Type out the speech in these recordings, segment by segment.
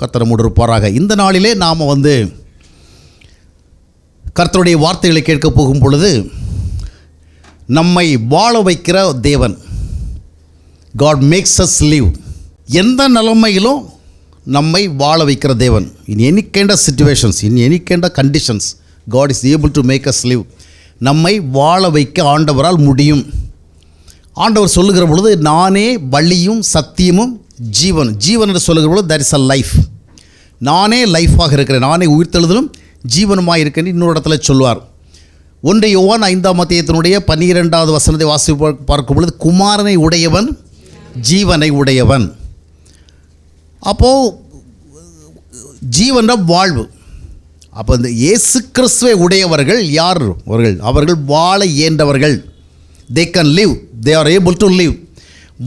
கர்த்தர் நம்மோடு இருப்பாராக. இந்த நாளிலே நாம் கர்த்தருடைய வார்த்தைகளை கேட்க போகும் பொழுது, நம்மை வாழ வைக்கிற தேவன், God makes us live. எந்த நிலைமையிலும் நம்மை வாழ வைக்கிற தேவன். In any kind of situations, in any kind of conditions, God is able to make us live. நம்மை வாழ வைக்க ஆண்டவரால் முடியும். ஆண்டவர் சொல்லுகிற பொழுது, நானே வழியும் சத்தியமும் ஜீவன். ஜீவன் என்று சொல்லுகிற பொழுது that is a life. நானே லைஃபாக இருக்கிறேன், நானே உயிர்த்தெழுதலும் ஜீவனுமாக இருக்கிறேன். இன்னொரு இடத்துல சொல்வார். 1 யோவான் 5ஆம் அத்தியாயத்தினுடைய 12வது வசனத்தை வாசித்து பார்க்கும் பொழுது, குமாரனை உடையவன் ஜீவனை உடையவன். அப்போது ஜீவன வாழ்வு. அப்போ இந்த இயேசு கிறிஸ்துவை உடையவர்கள் யார்? அவர்கள் வாழ இயன்றவர்கள். they can live, they are able to live.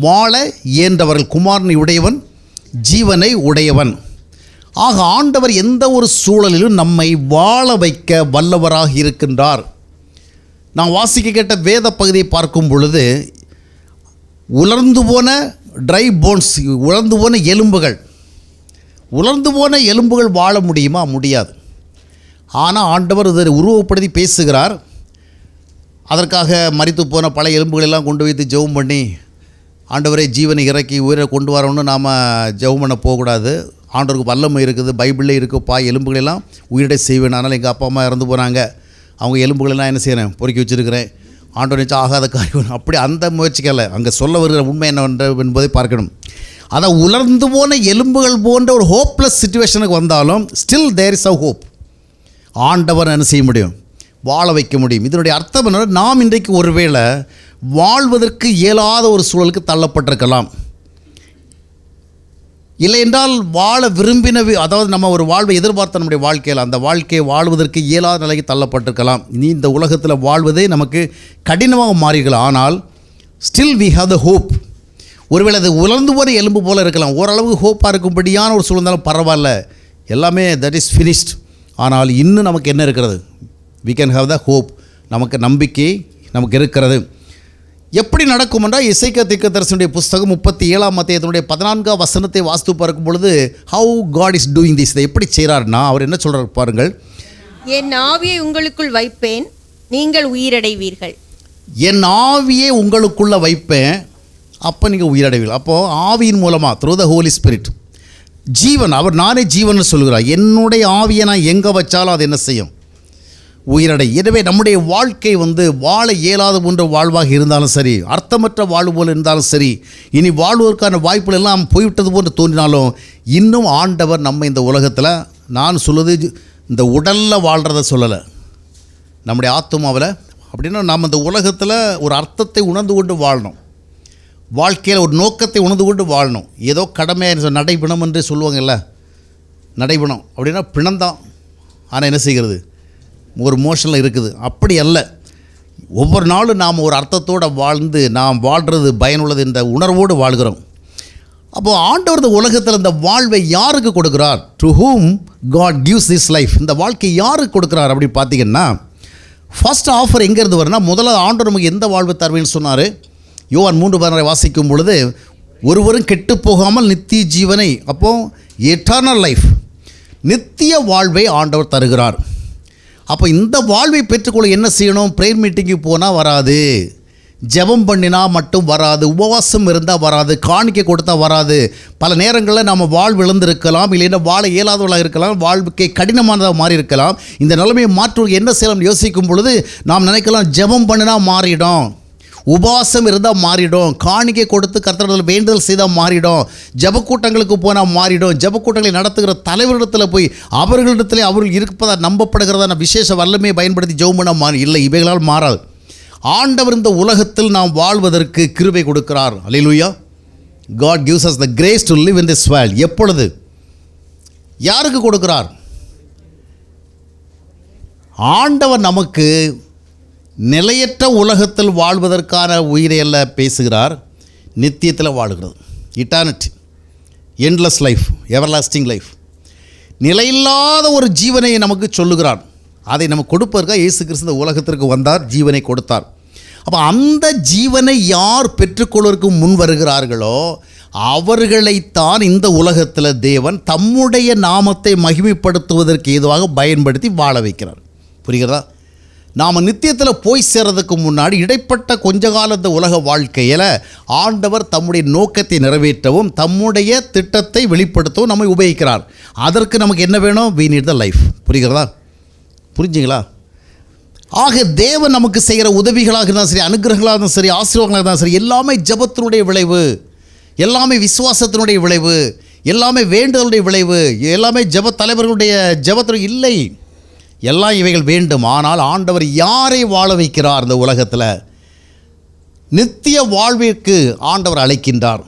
வாழ இயன்றவர்கள். குமாரனை உடையவன் ஜீவனை உடையவன். ஆக ஆண்டவர் எந்த ஒரு சூழலிலும் நம்மை வாழ வைக்க வல்லவராக இருக்கின்றார். நான் வாசிக்க கேட்ட வேத பகுதியை பார்க்கும் பொழுது, உலர்ந்து போன ட்ரை போன்ஸ், உலர்ந்து போன எலும்புகள் வாழ முடியுமா? முடியாது. ஆனால் ஆண்டவர் இதை உருவப்படுத்தி பேசுகிறார். அதற்காக மரித்து போன பல எலும்புகளெல்லாம் கொண்டு வைத்து ஜெபம் பண்ணி, ஆண்டவரே ஜீவனை இறக்கி உயிரை கொண்டு வரணும்னு நாம் ஜெபம் பண்ண போகக்கூடாது. ஆண்டவருக்கு வல்லமை இருக்குது, பைபிளில் இருக்குப்பா, எலும்புகளெல்லாம் உயிரிடை செய்வேன். அதனால் எங்கள் அப்பா அம்மா இறந்து போனாங்க, அவங்க எலும்புகளெல்லாம் என்ன செய்கிறேன், பொறுக்கி வச்சுருக்கிறேன். ஆண்டவர் நினச்சா ஆகாத காரியம். அப்படி அந்த முயற்சிக்கலை. அங்கே சொல்ல வருகிற உண்மை என்ன என்பதை பார்க்கணும். அதை உலர்ந்து போன எலும்புகள் போன்ற ஒரு ஹோப்லெஸ் சிச்சுவேஷனுக்கு வந்தாலும் still there is a hope. ஆண்டவர் என்ன செய்ய முடியும்? வாழ வைக்க முடியும். இதனுடைய அர்த்தம் என்ன? நாம் இன்றைக்கு ஒருவேளை வாழ்வதற்கு இயலாத ஒரு சூழலுக்கு தள்ளப்பட்டிருக்கலாம். இல்லை என்றால் வாழ விரும்பின, அதாவது நம்ம ஒரு வாழ்வை எதிர்பார்த்த நம்முடைய வாழ்க்கையில் அந்த வாழ்க்கையை வாழ்வதற்கு இயலாத நிலைக்கு தள்ளப்பட்டிருக்கலாம். இனி இந்த உலகத்தில் வாழ்வதே நமக்கு கடினமாக மாறிக்கலாம். ஆனால் still we have the hope. ஒருவேளை அது உலர்ந்து போன எலும்பு போல் இருக்கலாம். ஓரளவுக்கு ஹோப்பாக இருக்கும்படியான ஒரு சூழ்நிலை பரவாயில்ல, எல்லாமே தட் இஸ் ஃபினிஷ்ட். ஆனால் இன்னும் நமக்கு என்ன இருக்கிறது? We can have the hope. நமக்கு நம்பிக்கை நமக்கு இருக்கிறது. எப்படி நடக்கும் என்றால், எசேக்கியா தீர்க்கதரிசியுடைய புஸ்தகம் 37ஆம் அத்தியாயத்தினுடைய 14ஆம் வசனத்தை வாசித்து பார்க்கும் பொழுது, how God is doing this, இதை எப்படி செய்கிறார்னா அவர் என்ன சொல்கிறார் பாருங்கள். என் ஆவியை உங்களுக்குள் வைப்பேன், நீங்கள் உயிரடைவீர்கள். என் ஆவியை உங்களுக்குள்ளே வைப்பேன், அப்போ நீங்கள் உயிரடைவீர்கள். அப்போது ஆவியின் மூலமாக த்ரூ த ஹோலி ஸ்பிரிட் ஜீவன், அவர் நானே ஜீவன் சொல்கிறார். என்னுடைய ஆவியை நான் எங்கே வச்சாலும் அது என்ன செய்யும்? உயிரடை. எனவே நம்முடைய வாழ்க்கை வாழ இயலாத போன்ற வாழ்வாக இருந்தாலும் சரி, அர்த்தமற்ற வாழ்வு போல் இருந்தாலும் சரி, இனி வாழ்வதற்கான வாய்ப்புகள் எல்லாம் போய்விட்டது போன்று தோன்றினாலும், இன்னும் ஆண்டவர் நம்ம இந்த உலகத்தில், நான் சொல்லுது இந்த உடலில் வாழ்கிறத சொல்லலை, நம்முடைய ஆத்துமாவில். அப்படின்னா நாம் இந்த உலகத்தில் ஒரு அர்த்தத்தை உணர்ந்து கொண்டு வாழணும். வாழ்க்கையில் ஒரு நோக்கத்தை உணர்ந்து கொண்டு வாழணும். ஏதோ கடமையாக நடைபிணம் என்று சொல்லுவாங்கல்ல, நடைபிணம் அப்படின்னா பிணம்தான். ஆனால் என்ன செய்கிறது? ஒரு மோஷனில் இருக்குது. அப்படி அல்ல. ஒவ்வொரு நாளும் நாம் ஒரு அர்த்தத்தோடு வாழ்ந்து, நாம் வாழ்கிறது பயனுள்ளது என்ற உணர்வோடு வாழ்கிறோம். அப்போது ஆண்டவர் இந்த உலகத்தில் இந்த வாழ்வை யாருக்கு கொடுக்குறார்? To whom God gives this life. இந்த வாழ்க்கை யாருக்கு கொடுக்குறார் அப்படி பார்த்தீங்கன்னா, ஃபர்ஸ்ட் ஆஃபர் எங்கேருந்து வரும்னா, முதல்ல ஆண்டவர் நமக்கு எந்த வாழ்வு தருவேன்னு சொன்னார். யோவான் 3:16 வாசிக்கும் பொழுது, ஒருவரும் கெட்டு போகாமல் நித்திய ஜீவனை, அப்போது எட்டர்னல் லைஃப், நித்திய வாழ்வை ஆண்டவர் தருகிறார். அப்போ இந்த வாழ்வை பெற்றுக்கொள்ள என்ன செய்யணும்? ப்ரேயர் மீட்டிங்கு போனால் வராது, ஜெபம் பண்ணினா மட்டும் வராது, உபவாசம் இருந்தால் வராது, காணிக்கை கொடுத்தா வராது. பல நேரங்களில் நாம் வாழ்வு இழந்திருக்கலாம், இல்லைன்னா வாழ இயலாதவர்களாக இருக்கலாம், வாழ்க்கை கடினமானதாக மாறி இருக்கலாம். இந்த நிலைமையை மாற்றுவது என்ன செய்யலாம் யோசிக்கும் பொழுது, நாம் நினைக்கலாம் ஜெபம் பண்ணினா மாறிடும், உபவாசம் இருந்தால் மாறிடும், காணிக்கை கொடுத்து கர்த்தரிடத்தில் வேண்டுதல் செய்தால் மாறிடும், ஜெபக்கூட்டங்களுக்கு போனால் மாறிடும், ஜெபக்கூட்டங்களை நடத்துகிற தலைவரிடத்தில் போய் அவர்களிடத்தில் அவர்கள் இருப்பதாக நம்பப்படுகிறதான விசேஷ வல்லமையை பயன்படுத்தி ஜெபம் பண்ணால் மாறி இல்லை, இவைகளால் மாறாது. ஆண்டவர் இந்த உலகத்தில் நாம் வாழ்வதற்கு கிருபை கொடுக்கிறார். அல்லேலூயா. God gives us the grace to live in this world. எப்பொழுது? யாருக்கு கொடுக்கிறார்? ஆண்டவர் நமக்கு நிலையற்ற உலகத்தில் வாழ்வதற்கான உயிரையல்ல பேசுகிறார், நித்தியத்தில் வாழ்கிறது. Eternity, endless life, everlasting life. நிலையில்லாத ஒரு ஜீவனை நமக்கு சொல்லுகிறார். அதை நமக்கு கொடுப்பதற்காக இயேசு கிறிஸ்து உலகத்திற்கு வந்தார், ஜீவனை கொடுத்தார். அப்போ அந்த ஜீவனை யார் பெற்றுக்கொள்வதற்கு முன் வருகிறார்களோ அவர்களைத்தான் இந்த உலகத்தில் தேவன் தம்முடைய நாமத்தை மகிமைப்படுத்துவதற்கு ஏதுவாக பயன்படுத்தி வாழ வைக்கிறார். புரிகிறதா? நாம் நித்தியத்தில் போய் சேர்றதுக்கு முன்னாடி இடைப்பட்ட கொஞ்ச கால இந்த உலக வாழ்க்கையில் ஆண்டவர் தம்முடைய நோக்கத்தை நிறைவேற்றவும் தம்முடைய திட்டத்தை வெளிப்படுத்தவும் நம்மை உபயோகிக்கிறார். அதற்கு நமக்கு என்ன வேணும்? we need the life. புரிகிறதா? புரிஞ்சுங்களா? ஆக தேவன் நமக்கு செய்கிற உதவிகளாக இருந்தாலும் சரி, அனுகிரகங்களாக இருந்தாலும் சரி, ஆசீர்வாதங்களாக இருந்தாலும் சரி, எல்லாமே ஜெபத்தினுடைய விளைவு, எல்லாமே விசுவாசத்தினுடைய விளைவு, எல்லாமே வேண்டுதலுடைய விளைவு, எல்லாமே ஜெப தலைவர்களுடைய ஜெபத்தினுடைய இல்லை. எல்லாம் இவைகள் வேண்டும். ஆனால் ஆண்டவர் யாரை வாழ வைக்கிறார்? இந்த உலகத்தில் நித்திய வாழ்விற்கு ஆண்டவர் அழைக்கின்றார்.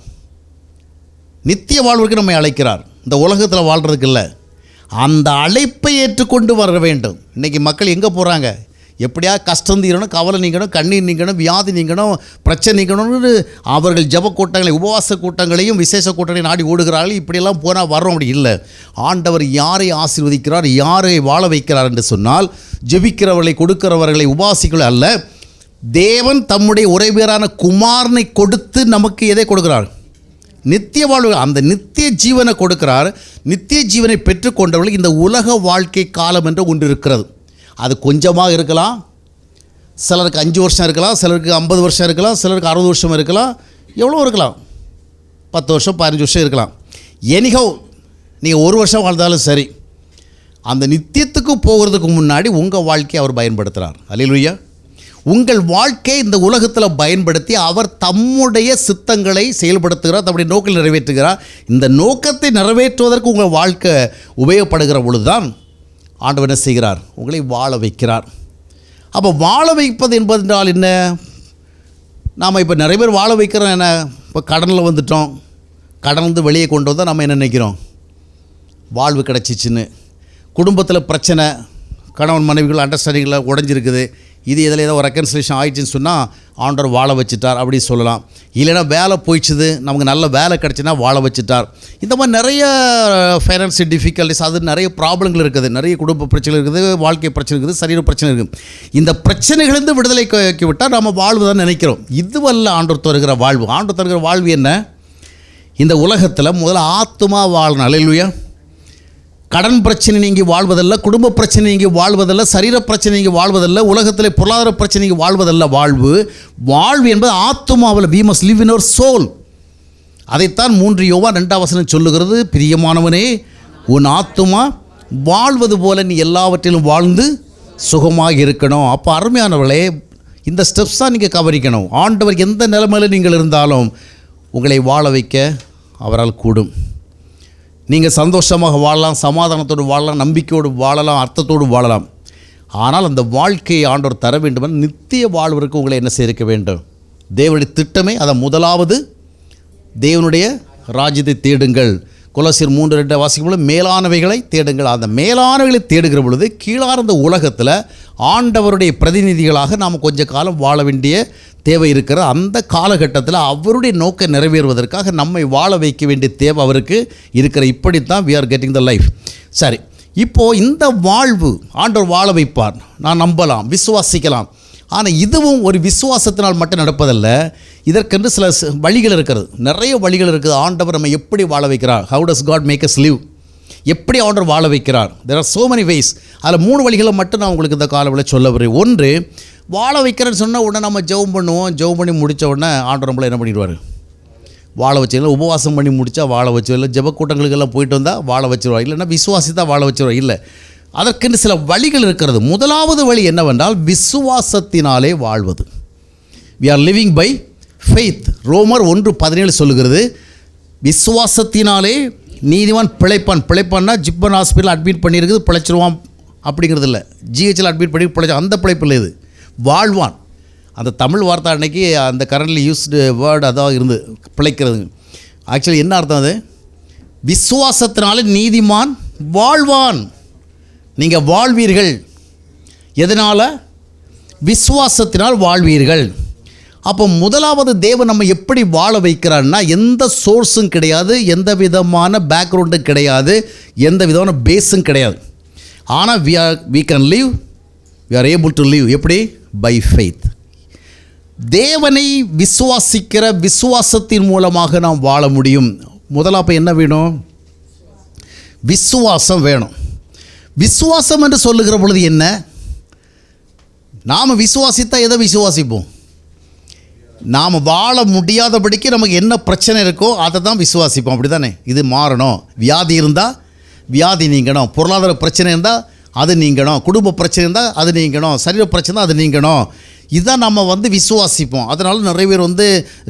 நித்திய வாழ்விற்கு நம்மை அழைக்கிறார். இந்த உலகத்தில் வாழ்கிறதுக்கு இல்லை, அந்த அழைப்பை ஏற்றுக்கொண்டு வர வேண்டும். இன்றைக்கி மக்கள் எங்கே போகிறாங்க? எப்படியா கஷ்டம் தீரணும், கவலை நீங்கணும், கண்ணீர் நீங்கணும், வியாதி நீங்கணும், பிரச்சனை நீங்கணும்னு அவர்கள் ஜெப கூட்டங்களை, உபவாச கூட்டங்களையும் விசேஷ கூட்டங்களையும் நாடி ஓடுகிறார்கள். இப்படியெல்லாம் போனால் வர்றோம். அப்படி இல்லை. ஆண்டவர் யாரை ஆசீர்வதிக்கிறார், யாரை வாழ வைக்கிறார் என்று சொன்னால், ஜெபிக்கிறவர்களை, கொடுக்கிறவர்களை, உபாசிகளை அல்ல, தேவன் தம்முடைய உறைவேரான குமாரனை கொடுத்து நமக்கு எதை கொடுக்கிறார்? நித்திய வாழ்வு. அந்த நித்திய ஜீவனை கொடுக்கிறார். நித்திய ஜீவனை பெற்றுக்கொண்டவர்களுக்கு இந்த உலக வாழ்க்கை காலம் என்று ஒன்று இருக்கிறது. அது கொஞ்சமாக இருக்கலாம், சிலருக்கு 5 வருஷம் இருக்கலாம், சிலருக்கு 50 வருஷம் இருக்கலாம், சிலருக்கு 60 வருஷம் இருக்கலாம், எவ்வளோ இருக்கலாம், 10 வருஷம் 15 வருஷம் இருக்கலாம். எனிகோ நீங்கள் 1 வருஷம் வாழ்ந்தாலும் சரி, அந்த நித்தியத்துக்கு போகிறதுக்கு முன்னாடி உங்கள் வாழ்க்கையை அவர் பயன்படுத்துகிறார். அல்லேலூயா. உங்கள் வாழ்க்கை இந்த உலகத்தில் பயன்படுத்தி அவர் தம்முடைய சித்தங்களை செயல்படுத்துகிறார், தம்முடைய நோக்கில் நிறைவேற்றுகிறார். இந்த நோக்கத்தை நிறைவேற்றுவதற்கு உங்கள் வாழ்க்கை உபயோகப்படுகிற பொழுது தான் ஆண்டவர் என்ன செய்கிறார்? உங்களை வாழ வைக்கிறார். அப்போ வாழ வைப்பது என்பதென்றால் என்ன? நாம் இப்போ நிறைய பேர் வாழ வைக்கிறோம். என்ன? இப்போ கடனில் வந்துட்டோம், கடன் வந்து வெளியே கொண்டு வந்தால் நம்ம என்ன நினைக்கிறோம்? வாழ்வு கிடச்சிச்சின்னு. குடும்பத்தில் பிரச்சனை, கணவன் மனைவிகள் அண்டர்ஸ்டாண்டிங்கில் உடஞ்சிருக்குது, இது இதில் ஏதோ ஒரு ரெக்கன்சிலேஷன் ஆயிடுச்சுன்னு சொன்னால் ஆண்டவர் வாழ வச்சுட்டார் அப்படி சொல்லலாம். இல்லைனா வேலை போயிடுச்சுது, நமக்கு நல்ல வேலை கிடச்சின்னா வாழ வச்சுட்டார். இந்த மாதிரி நிறைய ஃபைனான்சியல் டிஃபிகல்ட்டிஸ், அது நிறைய ப்ராப்ளங்கள் இருக்குது, நிறைய குடும்ப பிரச்சனை இருக்குது, வாழ்க்கை பிரச்சனை இருக்குது, சரீர பிரச்சனை இருக்குது. இந்த பிரச்சனைகளிலிருந்து விடுதலை விட்டால் நம்ம வாழ்வு தான் நினைக்கிறோம். இதுவல்ல ஆண்டவர் தருகிற வாழ்வு. ஆண்டவர் தருகிற வாழ்வு என்ன? இந்த உலகத்தில் முதல்ல ஆத்துமா வாழணும். அல்லேலூயா. கடன் பிரச்சனை நீங்கி வாழ்வதல்ல, குடும்ப பிரச்சனை நீங்கி வாழ்வதல்ல, சரீர பிரச்சனை நீங்கி வாழ்வதல்ல, உலகத்தில் பொருளாதார பிரச்சனை நீங்கி வாழ்வதல்ல. வாழ்வு என்பது ஆத்துமாவில். we must live in our soul. அதைத்தான் 3 யோவான் 2 சொல்லுகிறது, பிரியமானவனே, உன் ஆத்துமா வாழ்வது போல நீ எல்லாவற்றிலும் வாழ்ந்து சுகமாக இருக்கணும். அப்போ அருமையானவர்களே, இந்த ஸ்டெப்ஸ் தான் நீங்கள் கவனிக்கணும். ஆண்டவர் எந்த நிலைமையில் நீங்கள் இருந்தாலும் உங்களை வாழ வைக்க அவரால் கூடும். நீங்கள் சந்தோஷமாக வாழலாம், சமாதானத்தோடு வாழலாம், நம்பிக்கையோடு வாழலாம், அர்த்தத்தோடு வாழலாம். ஆனால் அந்த வாழ்க்கையை ஆண்டவர் தர வேண்டும். நித்திய வாழ்வதற்கு உங்களை என்ன செய்திருக்க வேண்டும்? தேவனுடைய திட்டமே. அதை முதலாவது தேவனுடைய ராஜ்யத்தை தேடுங்கள். கொலோசியர் 3:2 வாசிக்கும்போது மேலானவைகளை தேடுங்கள். அந்த மேலானவைகளை தேடுகிற பொழுது கீழார்ந்த உலகத்தில் ஆண்டவருடைய பிரதிநிதிகளாக நாம் கொஞ்ச காலம் வாழ வேண்டிய தேவை இருக்கிற அந்த காலகட்டத்தில் அவருடைய நோக்கம் நிறைவேறுவதற்காக நம்மை வாழ வைக்க வேண்டிய தேவை அவருக்கு இருக்கிற. இப்படித்தான் we are getting the life. சரி, இப்போது இந்த வாழ்வு ஆண்டவர் வாழ வைப்பார். நான் நம்பலாம், விசுவாசிக்கலாம். ஆனால் இதுவும் ஒரு விசுவாசத்தினால் மட்டும் நடப்பதல்ல. இதற்கென்று சில வழிகள் இருக்கிறது, நிறைய வழிகள் இருக்குது. ஆண்டவர் நம்ம எப்படி வாழ வைக்கிறார்? how does God make us live? எப்படி ஆண்டவர் வாழ வைக்கிறார்? there are so many ways. அதில் 3 வழிகளை மட்டும் நான் உங்களுக்கு இந்த காலவில் சொல்ல வரேன். ஒன்று, வாழ வைக்கிறேன்னு சொன்னால் உடனே நம்ம ஜெபம் பண்ணுவோம். ஜெபம் பண்ணி முடித்த உடனே ஆண்டவர் நம்மளை என்ன பண்ணிடுவார்? வாழ வச்சுக்கலாம். உபவாசம் பண்ணி முடித்தா வாழ வச்சு, இல்லை ஜெப கூட்டங்களுக்கெல்லாம் போயிட்டு வந்தால் வாழ வச்சுருவார், இல்லைன்னா விசுவாசித்தா வாழ வச்சுருவார். இல்லை, அதற்கென்று சில வழிகள் இருக்கிறது. முதலாவது வழி என்னவென்றால் விசுவாசத்தினாலே வாழ்வது. we are living by faith. ரோமர் 1:17 சொல்லுகிறது, விசுவாசத்தினாலே நீதிவான் பிழைப்பான். பிழைப்பான்னா ஜிப்மன் ஹாஸ்பிட்டல் அட்மிட் பண்ணியிருக்குது, பிழைச்சிருவான் அப்படிங்கிறது இல்லை. ஜிஹெச்சில் அட்மிட் பண்ணி பிழைச்சா அந்த பிழைப்பு இல்லை. இது வாழ்வான். அந்த தமிழ் வார்த்தை அன்னைக்கு அந்த கரண்ட்லி யூஸ்டு வேர்டு அதான் இருந்து பிழைக்கிறது. ஆக்சுவலி என்ன அர்த்தம்? அது விசுவாசத்தினாலே நீதிமான் வாழ்வான். நீங்கள் வாழ்வீர்கள். எதனால்? விசுவாசத்தினால் வாழ்வீர்கள். அப்போ முதலாவது தேவன் நம்ம எப்படி வாழ வைக்கிறான்னா, எந்த சோர்ஸும் கிடையாது, எந்த விதமான பேக்ரவுண்டும் கிடையாது, எந்த விதமான பேஸும் கிடையாது. ஆனால் we can live, we are able to live. எப்படி? by faith. தேவனை விசுவாசிக்கிற விசுவாசத்தின் மூலமாக நாம் வாழ முடியும். முதல்ல அப்போ என்ன வேணும்? விசுவாசம் வேணும். விசுவாசம் என்று சொல்லுகிற பொழுது என்ன? நாம் விசுவாசித்தா எதை விசுவாசிப்போம்? நாம் வாழ முடியாதபடிக்கு நமக்கு என்ன பிரச்சனை இருக்கோ அதை தான் விசுவாசிப்போம். அப்படி தானே? இது மாறணும். வியாதி இருந்தால் வியாதி நீங்கணும், பொருளாதார பிரச்சனை இருந்தால் அது நீங்கணும், குடும்ப பிரச்சனை இருந்தால் அது நீங்கணும், சரீர பிரச்சனை தான் அது நீங்கணும். இதுதான் நம்ம விசுவாசிப்போம். அதனால் நிறைய பேர்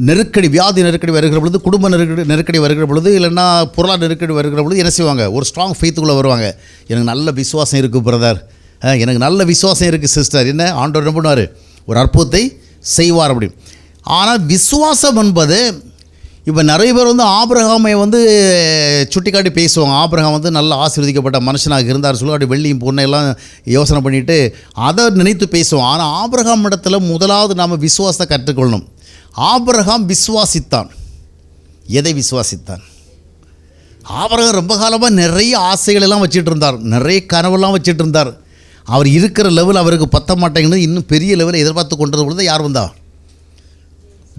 நெருக்கடி, வியாதி நெருக்கடி வருகிற பொழுது, குடும்ப நெருக்கடி வருகிற பொழுது, இல்லைன்னா பொருளாதார நெருக்கடி வருகிற பொழுது என்ன செய்வாங்க? ஒரு ஸ்ட்ராங் ஃபெய்த்துக்குள்ளே வருவாங்க. எனக்கு நல்ல விசுவாசம் இருக்குது பிரதர், எனக்கு நல்ல விசுவாசம் இருக்குது சிஸ்டர், என்ன ஆண்டவர் என்ன பண்ணுவார்? ஒரு அற்புதத்தை செய்வார் அப்படி. ஆனால் விசுவாசம் என்பது, இப்போ நிறைய பேர் ஆபிரகாமை சுட்டி காட்டி பேசுவாங்க. ஆபிரகாம் நல்ல ஆசீர்வதிக்கப்பட்ட மனுஷனாக இருந்தார் சொல்லுவாடி, வெள்ளியும் பொண்ணையெல்லாம் யோசனை பண்ணிவிட்டு அதை நினைத்து பேசுவோம். ஆனால் ஆபிரகாம் இடத்துல முதலாவது நாம் விசுவாசத்தை கற்றுக்கொள்ளணும். ஆபிரகாம் விசுவாசித்தான். எதை விசுவாசித்தான்? ஆபிரகாம் ரொம்ப காலமாக நிறைய ஆசைகள் எல்லாம் வச்சுட்டு இருந்தார், நிறைய கனவெல்லாம் வச்சுட்டு இருந்தார். அவர் இருக்கிற லெவல் அவருக்கு பத்த மாட்டேங்கிறது. இன்னும் பெரிய லெவலில் எதிர்பார்த்து கொண்டது பொழுது யார் வந்தா?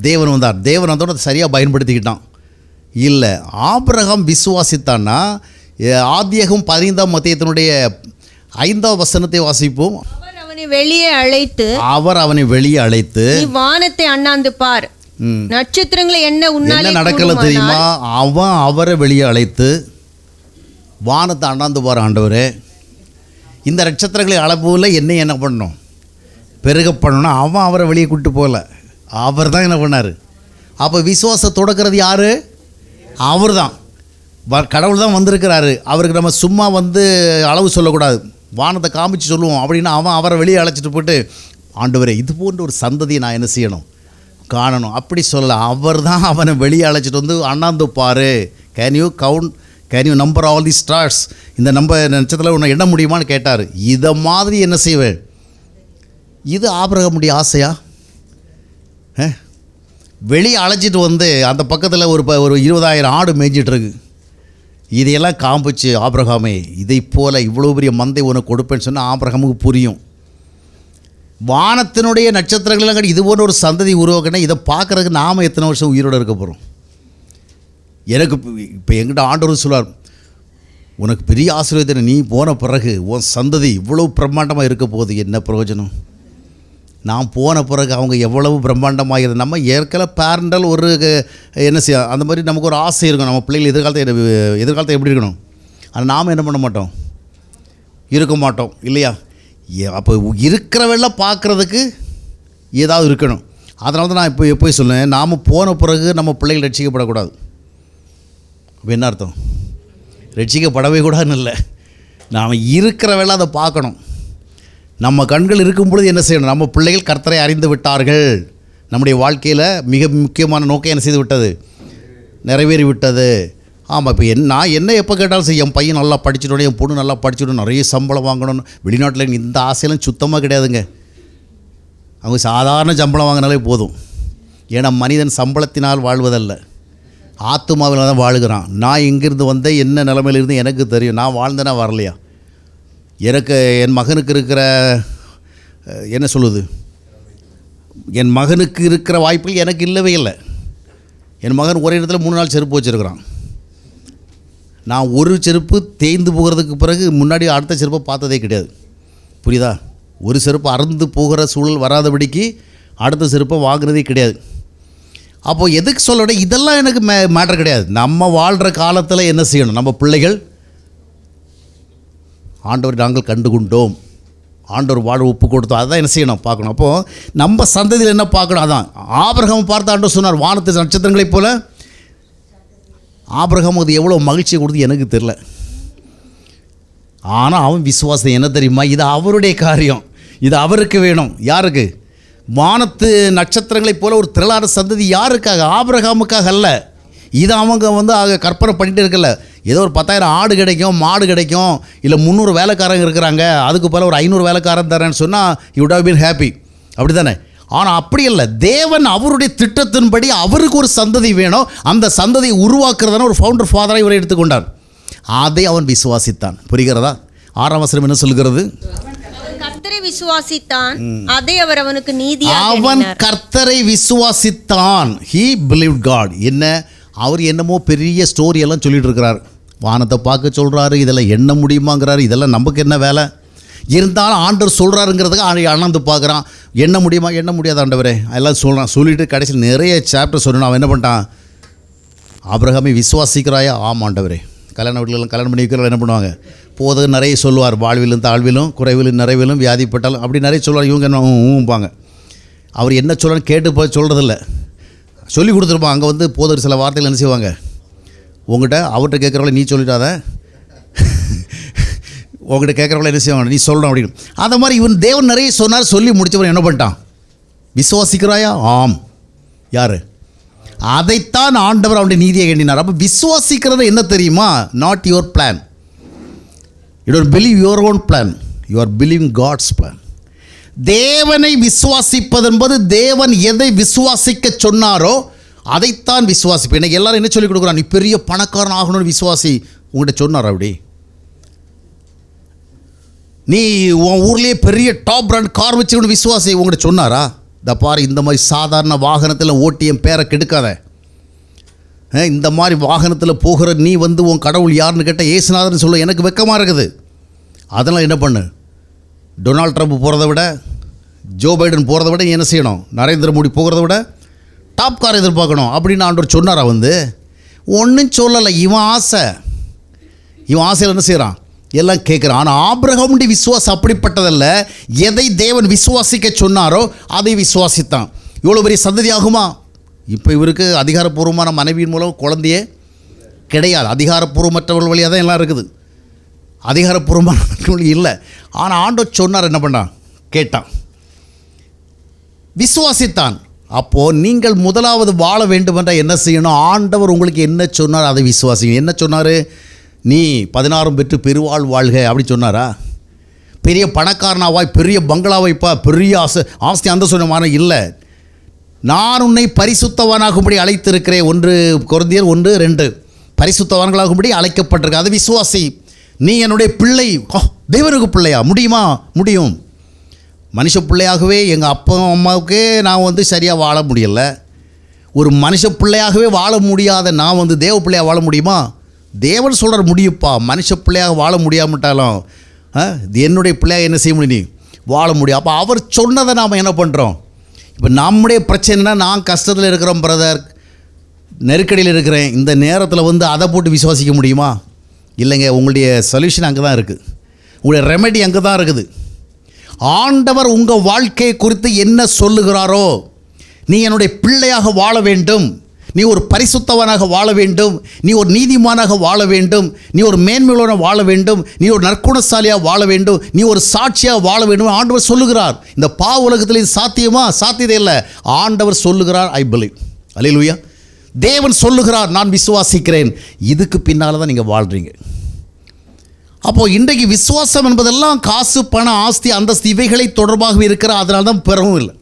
தேவன் வந்தார். தேவன் வந்தோட அதை சரியாக பயன்படுத்திக்கிட்டான். இல்லை, ஆபிரகாம் விசுவாசித்தான்னா ஆதியாகமம் 15ஆம் அத்தியாயத்தினுடைய 5ஆம் வசனத்தை வாசிப்போம். அவர் அவனை வெளியே அழைத்து நீ வானத்தை அண்ணாந்து பார், நட்சத்திரங்களை என்ன நடக்கல தெரியுமா? அவன் அவரை வெளியே அழைத்து வானத்தை அண்ணாந்து பார், ஆண்டவரே இந்த நட்சத்திரங்களை அளவுல என்ன பண்ணணும்? பெருக பண்ணணும். அவன் அவரை வெளியே கூப்பிட்டு போகல, அவர் தான் என்ன பண்ணார்? அப்போ விசுவாசம் தொடக்கிறது யார்? அவர் தான். கடவுள் தான் வந்திருக்கிறாரு. அவருக்கு நம்ம சும்மா அளவு சொல்லக்கூடாது, வானத்தை காமிச்சு சொல்லுவோம். அப்படின்னா அவன் அவரை வெளியே அழைச்சிட்டு போட்டு, ஆண்டவரே இது போன்ற ஒரு சந்ததியை நான் என்ன செய்யணும்? காணணும். அப்படி சொல்லலை. அவர் தான் அவனை வெளியே அழைச்சிட்டு அண்ணாந்து பாரு, can you number all the stars, இந்த நட்சத்திரத்தில் உன்னை எண்ண முடியுமான்னு கேட்டார். இதை மாதிரி என்ன செய்வேன்? இது ஆபிரகாமுடைய ஆசையா? வெளியே அழைச்சிட்டு அந்த பக்கத்தில் ஒரு 20,000 ஆடு மேய்ஞ்சிட்ருக்கு. இதையெல்லாம் காமிச்சு, ஆபிரகாமே இதை போல் இவ்வளோ பெரிய மந்தை உனக்கு கொடுப்பேன்னு சொன்னால் ஆபிரகாமுக்கு புரியும். வானத்தினுடைய நட்சத்திரங்கள்லாம் கட்டி இது போன்ற ஒரு சந்ததி உருவாக்கினா இதை பார்க்குறதுக்கு நாம் எத்தனை வருஷம் உயிரோடு இருக்க போகிறோம்? எனக்கு இப்போ எங்கிட்ட ஆண்டவர் சொல்வார், உனக்கு பெரிய ஆசீர்வாதம், நீ போன பிறகு உன் சந்ததி இவ்வளோ பிரம்மாண்டமாக இருக்க போகுது. என்ன பிரயோஜனம்? நான் போன பிறகு அவங்க எவ்வளவு பிரம்மாண்டமாகிறது. நம்ம ஏற்கனவே பேரண்டல் ஒரு என்ன செய்ய, அந்த மாதிரி நமக்கு ஒரு ஆசை இருக்கும். நம்ம பிள்ளைகள் எதிர்காலத்தை எப்படி இருக்கணும்? ஆனால் நாம் என்ன பண்ண மாட்டோம்? இருக்க மாட்டோம் இல்லையா? அப்போ இருக்கிறவெல்லாம் பார்க்குறதுக்கு ஏதாவது இருக்கணும். அதனால தான் நான் இப்போ எப்போயும் சொல்லுவேன், நாம் போன பிறகு நம்ம பிள்ளைகள் ரட்சிக்கப்படக்கூடாது. அப்போ என்ன அர்த்தம்? ரட்சிக்கப்படவே கூடாதுன்னு இல்லை, நாம் இருக்கிறவெல்லாம் அதை பார்க்கணும். நம்ம கண்கள் இருக்கும் பொழுது என்ன செய்யணும்? நம்ம பிள்ளைகள் கர்த்தரை அறிந்து விட்டார்கள், நம்முடைய வாழ்க்கையில் மிக முக்கியமான நோக்கம் என்ன செய்து விட்டது? நிறைவேறி விட்டது. ஆமாம், இப்போ நான் என்ன எப்போ கேட்டாலும் சரி, என் பையன் நல்லா படிச்சுடணும், என் பொண்ணு நல்லா படிச்சுடணும், நிறைய சம்பளம் வாங்கணும். வெளிநாட்டில் இந்த ஆசையெல்லாம் சுத்தமாக கிடையாதுங்க. அவங்க சாதாரண சம்பளம் வாங்கினாலே போதும். ஏன்னா மனிதன் சம்பளத்தினால் வாழ்வதல்ல, ஆத்துமாவில் தான் வாழுகிறான். நான் எங்கேருந்து வந்தேன், என்ன நிலைமையில் இருந்து எனக்கு தெரியும். நான் வாழ்ந்தேனா வரலையா? எனக்கு என் மகனுக்கு இருக்கிற என்ன சொல்லுது, என் மகனுக்கு இருக்கிற வாய்ப்புகள் எனக்கு இல்லவே இல்லை. என் மகன் ஒரே இடத்துல 3 நாள் செருப்பு வச்சுருக்கிறான். நான் ஒரு செருப்பு தேய்ந்து போகிறதுக்கு பிறகு முன்னாடி அடுத்த செருப்பை பார்த்ததே கிடையாது. புரியுதா? ஒரு செருப்பு அறுந்து போகிற சூழல் வராதபடிக்கு அடுத்த செருப்பை வாங்குறதே கிடையாது. அப்போது எதுக்கு சொல்ல, இதெல்லாம் எனக்கு மேட்டர் கிடையாது. நம்ம வாழ்கிற காலத்தில் என்ன செய்யணும்? நம்ம பிள்ளைகள் ஆண்டவர் நாங்கள் கண்டுகொண்டோம், ஆண்டவர் வாழ்வு ஒப்பு கொடுத்தோம், அதுதான் என்ன செய்யணும்? பார்க்கணும். அப்போது நம்ம சந்ததியில் என்ன பார்க்கணும்? அதான் ஆபிரகாம் பார்த்து ஆண்டவர் சொன்னார், வானத்து நட்சத்திரங்களைப் போல. ஆபிரகாம் அது எவ்வளோ மகிழ்ச்சியை கொடுத்து எனக்கு தெரில. ஆனால் அவன் விசுவாசம் என்ன தெரியுமா? இது அவருடைய காரியம், இது அவருக்கு வேணும். யாருக்கு? வானத்து நட்சத்திரங்களைப் போல ஒரு திரளான சந்ததி. யாருக்காக? ஆபிரகாமுக்காக அல்ல. இதை அவங்க கற்பனை பண்ணிகிட்டு இருக்கல. ஏதோ ஒரு 10,000 ஆடு கிடைக்கும், மாடு கிடைக்கும், இல்லை 300 வேலைக்காரங்க இருக்கிறாங்க, அதுக்கு போல் ஒரு 500 வேலைக்காரன் தரேன்னு சொன்னால் you would have been happy. அப்படி தானே? ஆனால் அப்படி இல்லை. தேவன் அவருடைய திட்டத்தின்படி அவருக்கு ஒரு சந்ததி வேணும். அந்த சந்ததியை உருவாக்குறதான ஒரு ஃபவுண்டர் ஃபாதராக இவரை எடுத்துக்கொண்டார். அதை அவன் விசுவாசித்தான். புரிகிறதா? 6ஆம் வசனம் என்ன சொல்கிறது? கர்த்தரை விசுவாசித்தான், அதை அவர் அவனுக்கு நீதியாக அவன் எண்ணினார். கர்த்தரை விசுவாசித்தான். he believed God. என்ன அவர் என்னமோ பெரிய ஸ்டோரி எல்லாம் சொல்லிட்டு இருக்கிறார். வானத்தை பார்க்க சொல்றாரு, இதெல்லாம் எண்ண முடியுமாங்கிறாரு. இதெல்லாம் நமக்கு என்ன வேலை? இருந்தாலும் ஆண்டவர் சொல்கிறாருங்கிறதுக்கு அண்ணாந்து பார்க்குறான். எண்ண முடியுமா? எண்ண முடியாது ஆண்டவரே அதெல்லாம் சொல்கிறான். சொல்லிட்டு கடைசியில் நிறைய சாப்டர் சொல்லணும். அவன் என்ன பண்ணிட்டான்? ஆபிரகாமை விசுவாசிக்கிறாயா? ஆமாம் ஆண்டவரே. கல்யாண வீட்டிலலாம் கல்யாணம் பண்ணி வைக்கிறவங்க என்ன பண்ணுவாங்க? போது நிறைய சொல்லுவார். வாழ்விலும் தாழ்விலும் குறைவிலும் நிறைவிலும் வியாதிப்பட்டாலும் அப்படி நிறைய சொல்லுவார். இவங்க என்ன ஊம்பாங்க. அவர் என்ன சொல்லணும்னு கேட்டு போய் சொல்கிறதில்ல, சொல்லி கொடுத்துருப்பான். அங்கே வந்து போதர் சில வார்த்தைகள் என்ன செய்வாங்க? உங்கள்கிட்ட அவர்கிட்ட கேட்குறவங்கள நீ சொல்லிட்டாத, உங்கள்கிட்ட கேட்குறவங்கள என்ன செய்வாங்க? நீ சொல்லணும் அப்படின்னு. அந்த மாதிரி இவன் தேவன் நிறைய சொன்னார். சொல்லி முடித்தவன் என்ன பண்ணிட்டான்? விசுவாசிக்கிறாயா? ஆம். யார்? அதைத்தான் ஆண்டவர் அவனுடைய நீதியை எண்ணினார். அப்போ விசுவாசிக்கிறது என்ன தெரியுமா? Not your plan. You don't believe your own plan, you are believing God's plan. தேவனை விசுவாசிப்பது என்பது தேவன் எதை விசுவாசிக்க சொன்னாரோ அதைத்தான் விசுவாசிப்பேன். எனக்கு எல்லாரும் என்ன சொல்லி கொடுக்குறான்? நீ பெரிய பணக்காரன் ஆகணும்னு விசுவாசி. உங்கள்கிட்ட சொன்னார் அப்படி? நீ உன் ஊர்லேயே பெரிய டாப் பிராண்ட் கார் வச்சுக்கணும் விசுவாசி. உங்கள்கிட்ட சொன்னாரா? இந்த பாரு, இந்த மாதிரி சாதாரண வாகனத்தில் ஓட்டி என் பேரை கெடுக்காத. இந்த மாதிரி வாகனத்தில் போகிற நீ வந்து உன் கடவுள் யாருன்னு கேட்டால் ஏசுநாதர்னு சொல்ல எனக்கு வெக்கமாக இருக்குது. அதெல்லாம் என்ன பண்ணு? டொனால்ட் ட்ரம்ப் போகிறத விட, ஜோ பைடன் போகிறத விட நீ என்ன செய்யணும்? நரேந்திர மோடி போகிறத விட டாப் கார் எதிர்பார்க்கணும் அப்படின்னு ஆண்டவர் சொன்னாரா? வந்து ஒன்றும் சொல்லலை. இவன் ஆசையில் என்ன செய்கிறான்? எல்லாம் கேட்குறான். ஆனால் ஆபிரகாமுடைய விசுவாசம் அப்படிப்பட்டதல்ல. எதை தேவன் விசுவாசிக்க சொன்னாரோ அதை விசுவாசித்தான். இவ்வளோ பெரிய சந்ததி ஆகுமா? இப்போ இவருக்கு அதிகாரப்பூர்வமான மனைவியின் மூலம் குழந்தையே கிடையாது. அதிகாரப்பூர்வமற்றவர்கள் வழியாக தான் எல்லாம் இருக்குது, அதிகாரப்பூர்வமான இல்லை. ஆனால் ஆண்டவர் சொன்னார். என்ன பண்ணான்? கேட்டான், விசுவாசித்தான். அப்போது நீங்கள் முதலாவது வாழ வேண்டுமென்றால் என்ன செய்யணும்? ஆண்டவர் உங்களுக்கு என்ன சொன்னார் அதை விசுவாசிங்க. என்ன சொன்னார்? நீ 16 பெற்று பெருவாழ் வாழ்க அப்படி சொன்னாரா? பெரிய பணக்காரனாவாய், பெரிய பங்களாவைப்பா, பெரிய ஆஸ்தி அந்த சொன்னமான இல்லை. நான் உன்னை பரிசுத்தவானாகும்படி அழைத்திருக்கிறேன். 1 கொரிந்தியர் 1:2 பரிசுத்தவான்களாகும்படி அழைக்கப்பட்டிருக்க. அது விசுவாசி. நீ என்னுடைய பிள்ளை. தேவனுக்கு பிள்ளையா? முடியுமா? முடியும். மனுஷ பிள்ளையாகவே எங்கள் அப்பா அம்மாவுக்கே நான் வந்து சரியாக வாழ முடியலை. ஒரு மனுஷ பிள்ளையாகவே வாழ முடியாத நான் வந்து தேவ பிள்ளையாக வாழ முடியுமா? தேவன் சொல்கிற முடியுப்பா. மனுஷ பிள்ளையாக வாழ முடியாமட்டாலும் என்னுடைய பிள்ளையாக என்ன செய்ய முடியும்? நீ வாழ முடியும். அப்போ அவர் சொன்னதை நாம் என்ன பண்ணுறோம்? இப்போ நம்முடைய பிரச்சனைனா, நான் கஷ்டத்தில் இருக்கிறோம் பிரதர், நெருக்கடியில் இருக்கிறேன், இந்த நேரத்தில் வந்து அதை போட்டு விசுவாசிக்க முடியுமா? இல்லைங்க. உங்களுடைய சொல்யூஷன் அங்கே தான் இருக்குது, உங்களுடைய ரெமெடி அங்கே தான் இருக்குது. ஆண்டவர் உங்கள் வாழ்க்கையை குறித்து என்ன சொல்லுகிறாரோ, நீ என்னுடைய பிள்ளையாக வாழ வேண்டும், நீ ஒரு பரிசுத்தவனாக வாழ வேண்டும், நீ ஒரு நீதிமானாக வாழ வேண்டும், நீ ஒரு மேன்மையுள்ளவனாக வாழ வேண்டும், நீ ஒரு நற்குணசாலியாக வாழ வேண்டும், நீ ஒரு சாட்சியாக வாழ வேண்டும் ஆண்டவர் சொல்லுகிறார். இந்த உலகத்தில் இது சாத்தியமா? சாத்தியதே இல்லை. ஆண்டவர் சொல்லுகிறார். I believe. அல்லேலூயா. தேவன் சொல்லுகிறார், நான் விசுவாசிக்கிறேன். இதுக்கு பின்னால் தான் நீங்கள் வாழ்கிறீங்க. அப்போது இன்றைக்கு விசுவாசம் என்பதெல்லாம் காசு, பணம், ஆஸ்தி, அந்தஸ்து இவைகளை தொடர்பாக இருக்கிற, அதனால தான் பெறவும் இல்லை.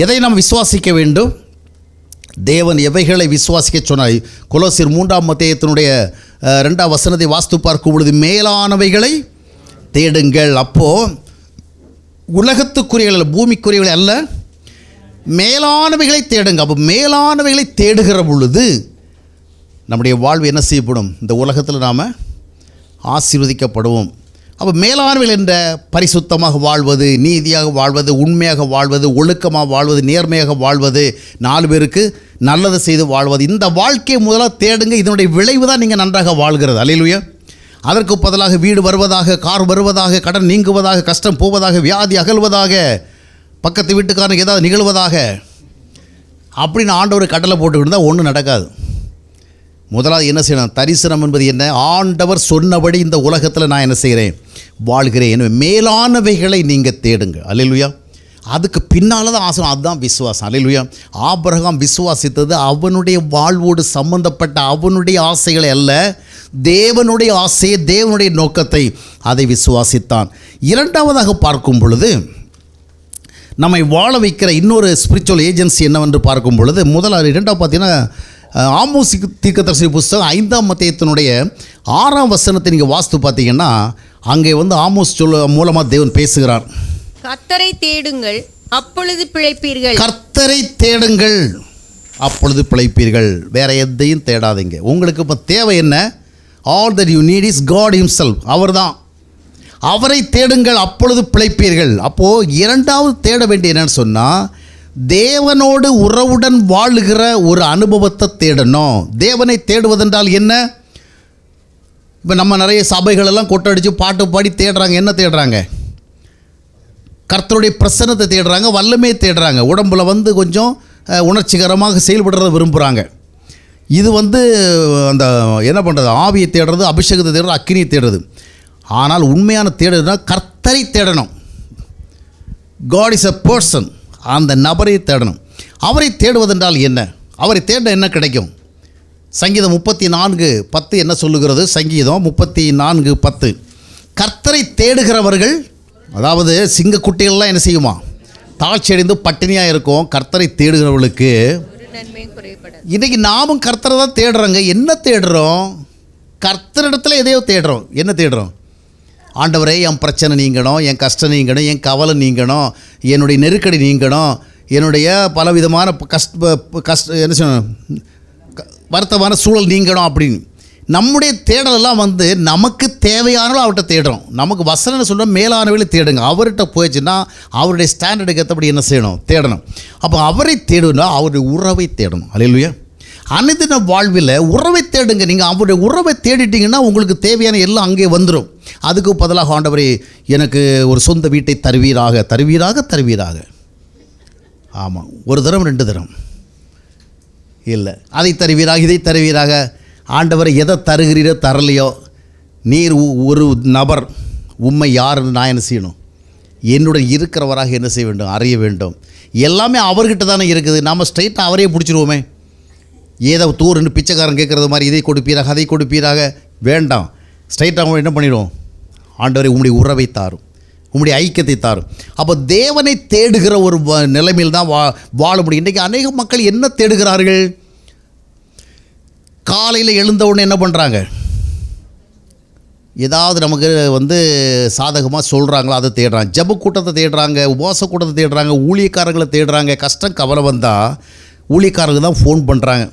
எதை நாம் விசுவாசிக்க வேண்டும்? தேவன் எவைகளை விசுவாசிக்க சொன்னார்? கொலோசியர் 3ஆம் அத்தியாயத்தினுடைய 2ஆம் வசனத்தை வாஸ்து பார்க்கும் பொழுது மேலானவைகளை தேடுங்கள். அப்போது உலகத்துக்குரியவர்கள், பூமிக்குரியவர்கள் அல்ல, மேலானவைகளை தேடுங்க. அப்போ மேலானவைகளை தேடுகிற பொழுது நம்முடைய வாழ்வு என்ன செய்யப்படும்? இந்த உலகத்தில் நாம் ஆசீர்வதிக்கப்படுவோம். அப்போ மேலானவைகள் என்ற பரிசுத்தமாக வாழ்வது, நீதியாக வாழ்வது, உண்மையாக வாழ்வது, ஒழுக்கமாக வாழ்வது, நேர்மையாக வாழ்வது, 4 பேருக்கு நல்லது செய்து வாழ்வது, இந்த வாழ்க்கையை முதலாக தேடுங்க. இதனுடைய விளைவு தான் நீங்கள் நன்றாக வாழ்கிறது. அல்லேலூயா. அதற்கு பதிலாக வீடு வருவதாக, கார் வருவதாக, கடன் நீங்குவதாக, கஷ்டம் போவதாக, வியாதி அகல்வதாக, பக்கத்து வீட்டுக்காரனுக்கு ஏதாவது நிகழ்வதாக அப்படின்னு ஆண்டவர் கடலை போட்டுக்கிட்டு தான் ஒன்றும் நடக்காது. முதலாவது என்ன செய்யணும்? தரிசனம் என்பது என்ன? ஆண்டவர் சொன்னபடி இந்த உலகத்தில் நான் என்ன செய்கிறேன்? வாழ்கிறேன். எனவே மேலானவைகளை நீங்கள் தேடுங்க. அல்லேலூயா. அதுக்கு பின்னால் தான் ஆசை. அதுதான் விசுவாசம். அல்லேலூயா. ஆபிரகாம் விசுவாசித்தது அவனுடைய வாழ்வோடு சம்பந்தப்பட்ட அவனுடைய ஆசைகளை அல்ல, தேவனுடைய ஆசையை, தேவனுடைய நோக்கத்தை, அதை விசுவாசித்தான். இரண்டாவதாக பார்க்கும் பொழுது நம்மை வாழ வைக்கிற இன்னொரு ஸ்பிரிச்சுவல் ஏஜென்சி என்னவென்று பார்க்கும் பொழுது, முதலாவது 2ஆவது பார்த்தீங்கன்னா ஆமோஸ் தீர்க்கதரிசி புஸ்தகம் 5ஆம் அத்தியாயத்தினுடைய 6ஆம் வசனத்தை நீங்கள் வாஸ்து பார்த்தீங்கன்னா அங்கே வந்து ஆமோஸ் மூலமாக தேவன் பேசுகிறார். கர்த்தரை தேடுங்கள் அப்பொழுது பிழைப்பீர்கள். கர்த்தரை தேடுங்கள் அப்பொழுது பிழைப்பீர்கள். வேற எதையும் தேடாதீங்க. உங்களுக்கு இப்போ தேவை என்ன? All that you need is God himself. அவர் தான். அவரை தேடுங்கள் அப்பொழுது பிழைப்பீர்கள். அப்போது இரண்டாவது தேட வேண்டிய என்னன்னு சொன்னால், தேவனோடு உறவுடன் வாழுகிற ஒரு அனுபவத்தை தேடணும். தேவனை தேடுவதென்றால் என்ன? இப்போ நம்ம நிறைய சபைகளெல்லாம் கொட்டடிச்சு பாட்டு பாடி தேடுறாங்க. என்ன தேடுறாங்க? கர்த்தருடைய பிரசன்னத்தை தேடுறாங்க, வல்லமையை தேடுறாங்க, உடம்புல வந்து கொஞ்சம் உணர்ச்சிகரமாக செயல்படுறத விரும்புகிறாங்க. இது வந்து அந்த என்ன பண்ணுறது, ஆவியை தேடுறது, அபிஷேகத்தை தேடுறது, அக்கினியை தேடுறது. ஆனால் உண்மையான தேடுறதுனா கர்த்தரை தேடணும். God is a person. அந்த நபரை தேடணும். அவரை தேடுவதென்றால் என்ன? அவரை தேட என்ன கிடைக்கும்? சங்கீதம் 34:10 என்ன சொல்லுகிறது? சங்கீதம் 34:10 கர்த்தரை தேடுகிறவர்கள், அதாவது சிங்கக்குட்டிகள்லாம் என்ன செய்யுமா? தாழ்ச்சி அடைந்து பட்டினியாக இருக்கும். கர்த்தரை தேடுகிறவர்களுக்கு ஒரு நன்மையும் குறைபடாது. இன்றைக்கி நாமும் கர்த்தரை தான் தேடுறோங்க. என்ன தேடுறோம்? கர்த்தரிடத்துல எதையோ தேடுறோம். என்ன தேடுறோம்? ஆண்டவரே, என் பிரச்சனை நீங்கணும், என் கஷ்டம் நீங்கணும், என் கவலை நீங்கணும், என்னுடைய நெருக்கடி நீங்கணும், என்னுடைய பலவிதமான என்ன சொல்லணும், வருத்தமான சூழல் நீங்கணும் அப்படின்னு நம்முடைய தேடலெல்லாம் வந்து நமக்கு தேவையானாலும் அவர்கிட்ட தேடுறோம். நமக்கு வசனம் சொல்ல மேலானவர்களை தேடுங்க. அவர்கிட்ட போயிடுச்சுன்னா அவருடைய ஸ்டாண்டர்டுக்கு ஏற்றபடி என்ன செய்யணும்? தேடணும். அப்போ அவரை தேடுனா அவருடைய உறவை தேடணும். அல்லேலூயா. அனுதின வாழ்வில் உறவை தேடுங்க. நீங்கள் அவருடைய உறவை தேடிட்டீங்கன்னா உங்களுக்கு தேவையான எல்லாம் அங்கே வந்துடும். அதுக்கு பதிலாக ஆண்டவரே எனக்கு ஒரு சொந்த வீட்டை தருவீராக தருவீராக தருவீராக. ஆமாம், ஒரு தரம் 2 தரம் இல்லை, அதை தருவீராக இதை தருவீராக. ஆண்டவரை எதை தருகிறீரோ தரலையோ, நீர் ஒரு நபர், உண்மை யாருன்னு நான் என்ன செய்யணும்? என்னுடன் இருக்கிறவராக என்ன செய்ய வேண்டும்? அறிய வேண்டும். எல்லாமே அவர்கிட்ட தானே இருக்குது. நம்ம ஸ்ட்ரைட்டாக அவரே பிடிச்சிருவோமே. ஏதோ தூருன்னு பிச்சைக்காரன் கேட்குறது மாதிரி இதை கொடுப்பீராக அதை கொடுப்பீராக வேண்டாம். ஸ்ட்ரைட்டாக என்ன பண்ணிடுவோம்? ஆண்டவரை உம்முடைய உறவை தாரும், உம்முடைய ஐக்கியத்தை தாரும். அப்போ தேவனை தேடுகிற ஒரு நிலைமையில் தான் வாழ முடியும். இன்றைக்கி அநேக மக்கள் என்ன தேடுகிறார்கள்? காலையில் எழுந்த உடனே என்ன பண்ணுறாங்க? ஏதாவது நமக்கு வந்து சாதகமாக சொல்கிறாங்களோ அதை தேடுறாங்க. ஜப கூட்டத்தை தேடுறாங்க, உபவாச கூட்டத்தை தேடுறாங்க, ஊழியக்காரங்களை தேடுறாங்க. கஷ்டம் கவலை வந்தால் ஊழியக்காரங்க தான் ஃபோன் பண்ணுறாங்க.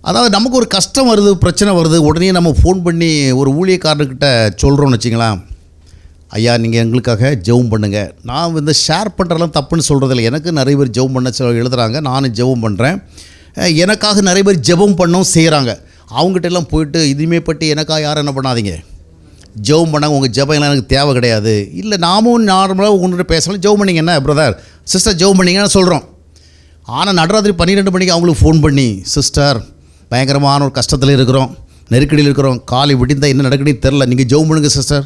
அதாவது நமக்கு ஒரு கஷ்டம் வருது, பிரச்சனை வருது, உடனே நம்ம ஃபோன் பண்ணி ஒரு ஊழியக்காரர்கிட்ட சொல்கிறோன்னு வச்சிங்களேன், ஐயா நீங்கள் எங்களுக்காக ஜெபம் பண்ணுங்கள். நான் வந்து ஷேர் பண்ணுறதெல்லாம் தப்புன்னு சொல்கிறதில்ல. எனக்கு நிறைய பேர் ஜெபம் பண்ண எழுதுகிறாங்க, நானும் ஜெபம் பண்ணுறேன். எனக்காக நிறைய பேர் ஜெபம் பண்ணவும் செய்கிறாங்க. அவங்ககிட்ட எல்லாம் போயிட்டு இதுமே பற்றி எனக்காக யாரும் என்ன பண்ணாதீங்க, ஜெபம் பண்ணாங்க, உங்கள் ஜெபம் எல்லாம் எனக்கு தேவை கிடையாது. இல்லை நாமும் நார்மலாக உங்கள்கிட்ட பேசலாம், ஜெபம் பண்ணிங்க என்ன பிரதர் சிஸ்டர் ஜெபம் பண்ணிங்கன்னு சொல்கிறோம். ஆனால் நடுராத்திரி 12 மணிக்கு அவங்களுக்கு ஃபோன் பண்ணி, சிஸ்டர் பயங்கரமான ஒரு கஷ்டத்தில் இருக்கிறோம், நெருக்கடியில் இருக்கிறோம், காலை விடிந்தால் என்ன நடக்குதுன்னு தெரில, நீங்கள் ஜெபம் பண்ணுங்க சிஸ்டர்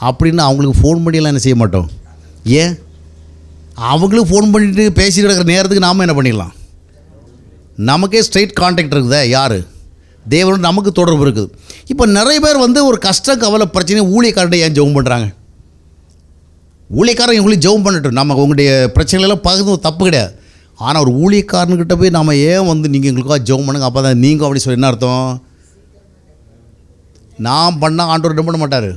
அப்படின்னு அவங்களுக்கு ஃபோன் பண்ணியெல்லாம் என்ன செய்ய மாட்டோம். ஏன்? அவங்களுக்கு ஃபோன் பண்ணிட்டு பேசிட்டு இருக்கிற நேரத்துக்கு நாம் என்ன பண்ணிடலாம்? நமக்கே ஸ்ட்ரெயிட் கான்டாக்ட் இருக்குதே. யார்? தேவனோட நமக்கு தொடர்பு இருக்குது. இப்போ நிறைய பேர் வந்து ஒரு கஷ்ட கவலை பிரச்சனை ஊழியக்காரர்கிட்ட ஏன் ஜெபம் பண்ணுறாங்க? ஊழியக்காரன் எங்களுக்கு ஜெபம் பண்ணட்டும், நம்ம உங்களுடைய பிரச்சனைகளெல்லாம் பகிர்ந்து தப்பு கிடையாது. ஆனால் ஒரு ஊழியக்காரன்கிட்ட போய் நம்ம ஏன் வந்து நீங்கள் எங்களுக்காக ஜெபம் பண்ணுங்க, அப்போ தான் நீங்கள் அப்படி சொல்லி என்ன அர்த்தம்? நான் பண்ணால் ஆண்டவர் என்ன பண்ண மாட்டார்,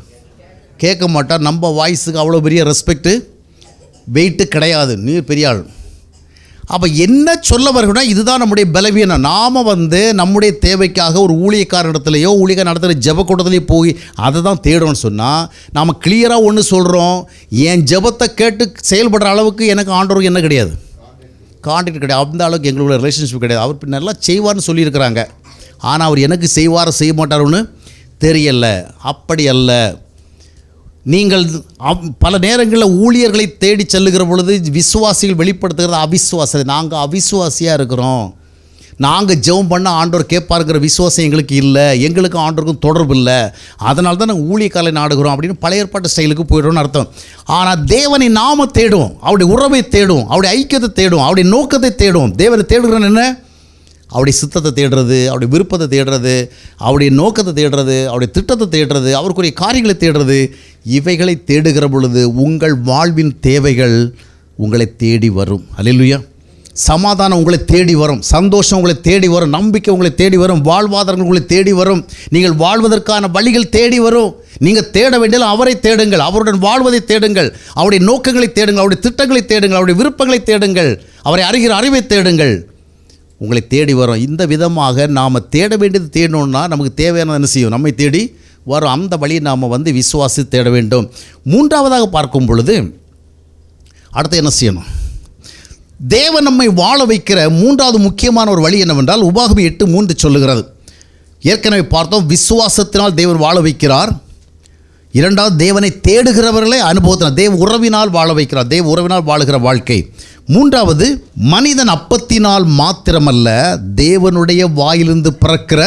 கேட்க மாட்டார். நம்ம வாய்ஸுக்கு அவ்வளோ பெரிய ரெஸ்பெக்ட்டு வெயிட்டு கிடையாது. நீ பெரிய ஆள். அப்போ என்ன சொல்ல வருகிறோன்னா, இதுதான் நம்முடைய பலவீனம். நாம் வந்து நம்முடைய தேவைக்காக ஒரு ஊழியக்காரனிடத்துலையோ ஊழியக்கார நடத்துகிற ஜெப கூட்டத்துலேயோ போய் அதை தான் தேடணும்னு சொன்னால், நாம் கிளியராக ஒன்று சொல்கிறோம், என் ஜெபத்தை கேட்டு செயல்படுற அளவுக்கு எனக்கு ஆண்டவருக்கு என்ன கிடையாது, கான்டாக்ட் கிடையாது. அந்த அளவுக்கு எங்களோட ரிலேஷன்ஷிப் கிடையாது. அவர் நல்லா செய்வார்னு சொல்லியிருக்கிறாங்க, ஆனால் அவர் எனக்கு செய்வார் செய்ய மாட்டார்னு தெரியலை. அப்படி அல்ல. நீங்கள் பல நேரங்களில் ஊழியர்களை தேடி செல்லுகிற பொழுது விசுவாசிகள் வெளிப்படுத்துகிறது அவிசுவாசம். நாங்கள் அவிசுவாசியாக இருக்கிறோம், நாங்கள் ஜெபம் பண்ண ஆண்டவர் கேட்பாருங்கிற விசுவாசம் எங்களுக்கு இல்லை, எங்களுக்கு ஆண்டவருக்கும் தொடர்பு இல்லை, அதனால தான் நாங்கள் ஊழியக்காரரை நாடுகிறோம் அப்படின்னு பழைய ஏற்பாட்டு ஸ்டைலுக்கு போய்டுறோம்னு அர்த்தம். ஆனால் தேவனை நாம தேடுவோம், அவருடைய உறவை தேடுவோம், அவருடைய ஐக்கியத்தை தேடுவோம், அவருடைய நோக்கத்தை தேடுவோம். தேவனை தேடுகிறோன்னு என்ன? அவருடைய சித்தத்தை தேடுறது, அவருடைய விருப்பத்தை தேடுறது, அவருடைய நோக்கத்தை தேடுறது, அவருடைய திட்டத்தை தேடுறது, அவருக்குரிய காரியங்களை தேடுறது. இவைகளை தேடுகிற பொழுது உங்கள் வாழ்வின் தேவைகள் உங்களை தேடி வரும். அல்லேலூயா. சமாதானம் உங்களை தேடி வரும், சந்தோஷம் உங்களை தேடி வரும், நம்பிக்கை உங்களை தேடி வரும், வாழ்வாதாரங்கள் உங்களை தேடி வரும், நீங்கள் வாழ்வதற்கான வழிகள் தேடி வரும். நீங்கள் தேட வேண்டியது அவரை தேடுங்கள், அவருடன் வாழ்வதை தேடுங்கள், அவருடைய நோக்கங்களை தேடுங்கள், அவருடைய திட்டங்களை தேடுங்கள், அவருடைய விருப்பங்களை தேடுங்கள், அவரை அறிகிற அறிவை தேடுங்கள், உங்களை தேடி வரும். இந்த விதமாக நாம் தேட வேண்டியது தேடணுன்னா நமக்கு தேவையானது என்ன செய்யும், நம்மை தேடி வரும். அந்த வழியை நாம் விசுவாசி தேட வேண்டும். மூன்றாவதாக பார்க்கும் பொழுது அடுத்து என்ன செய்யணும்? தேவன் நம்மை வாழ வைக்கிற மூன்றாவது முக்கியமான ஒரு வழி என்னவென்றால் உபாகமம் 8:3 சொல்லுகிறது. ஏற்கனவே பார்த்தோம், விசுவாசத்தினால் தேவன் வாழ வைக்கிறார். இரண்டாவது, தேவனை தேடுகிறவர்களை அனுபவத்தினால் தேவ உறவினால் வாழ வைக்கிறார், தேவ உறவினால் வாழுகிற வாழ்க்கை. மூன்றாவது, மனிதன் அப்பத்தினால் மாத்திரமல்ல தேவனுடைய வாயிலிருந்து பிறக்கிற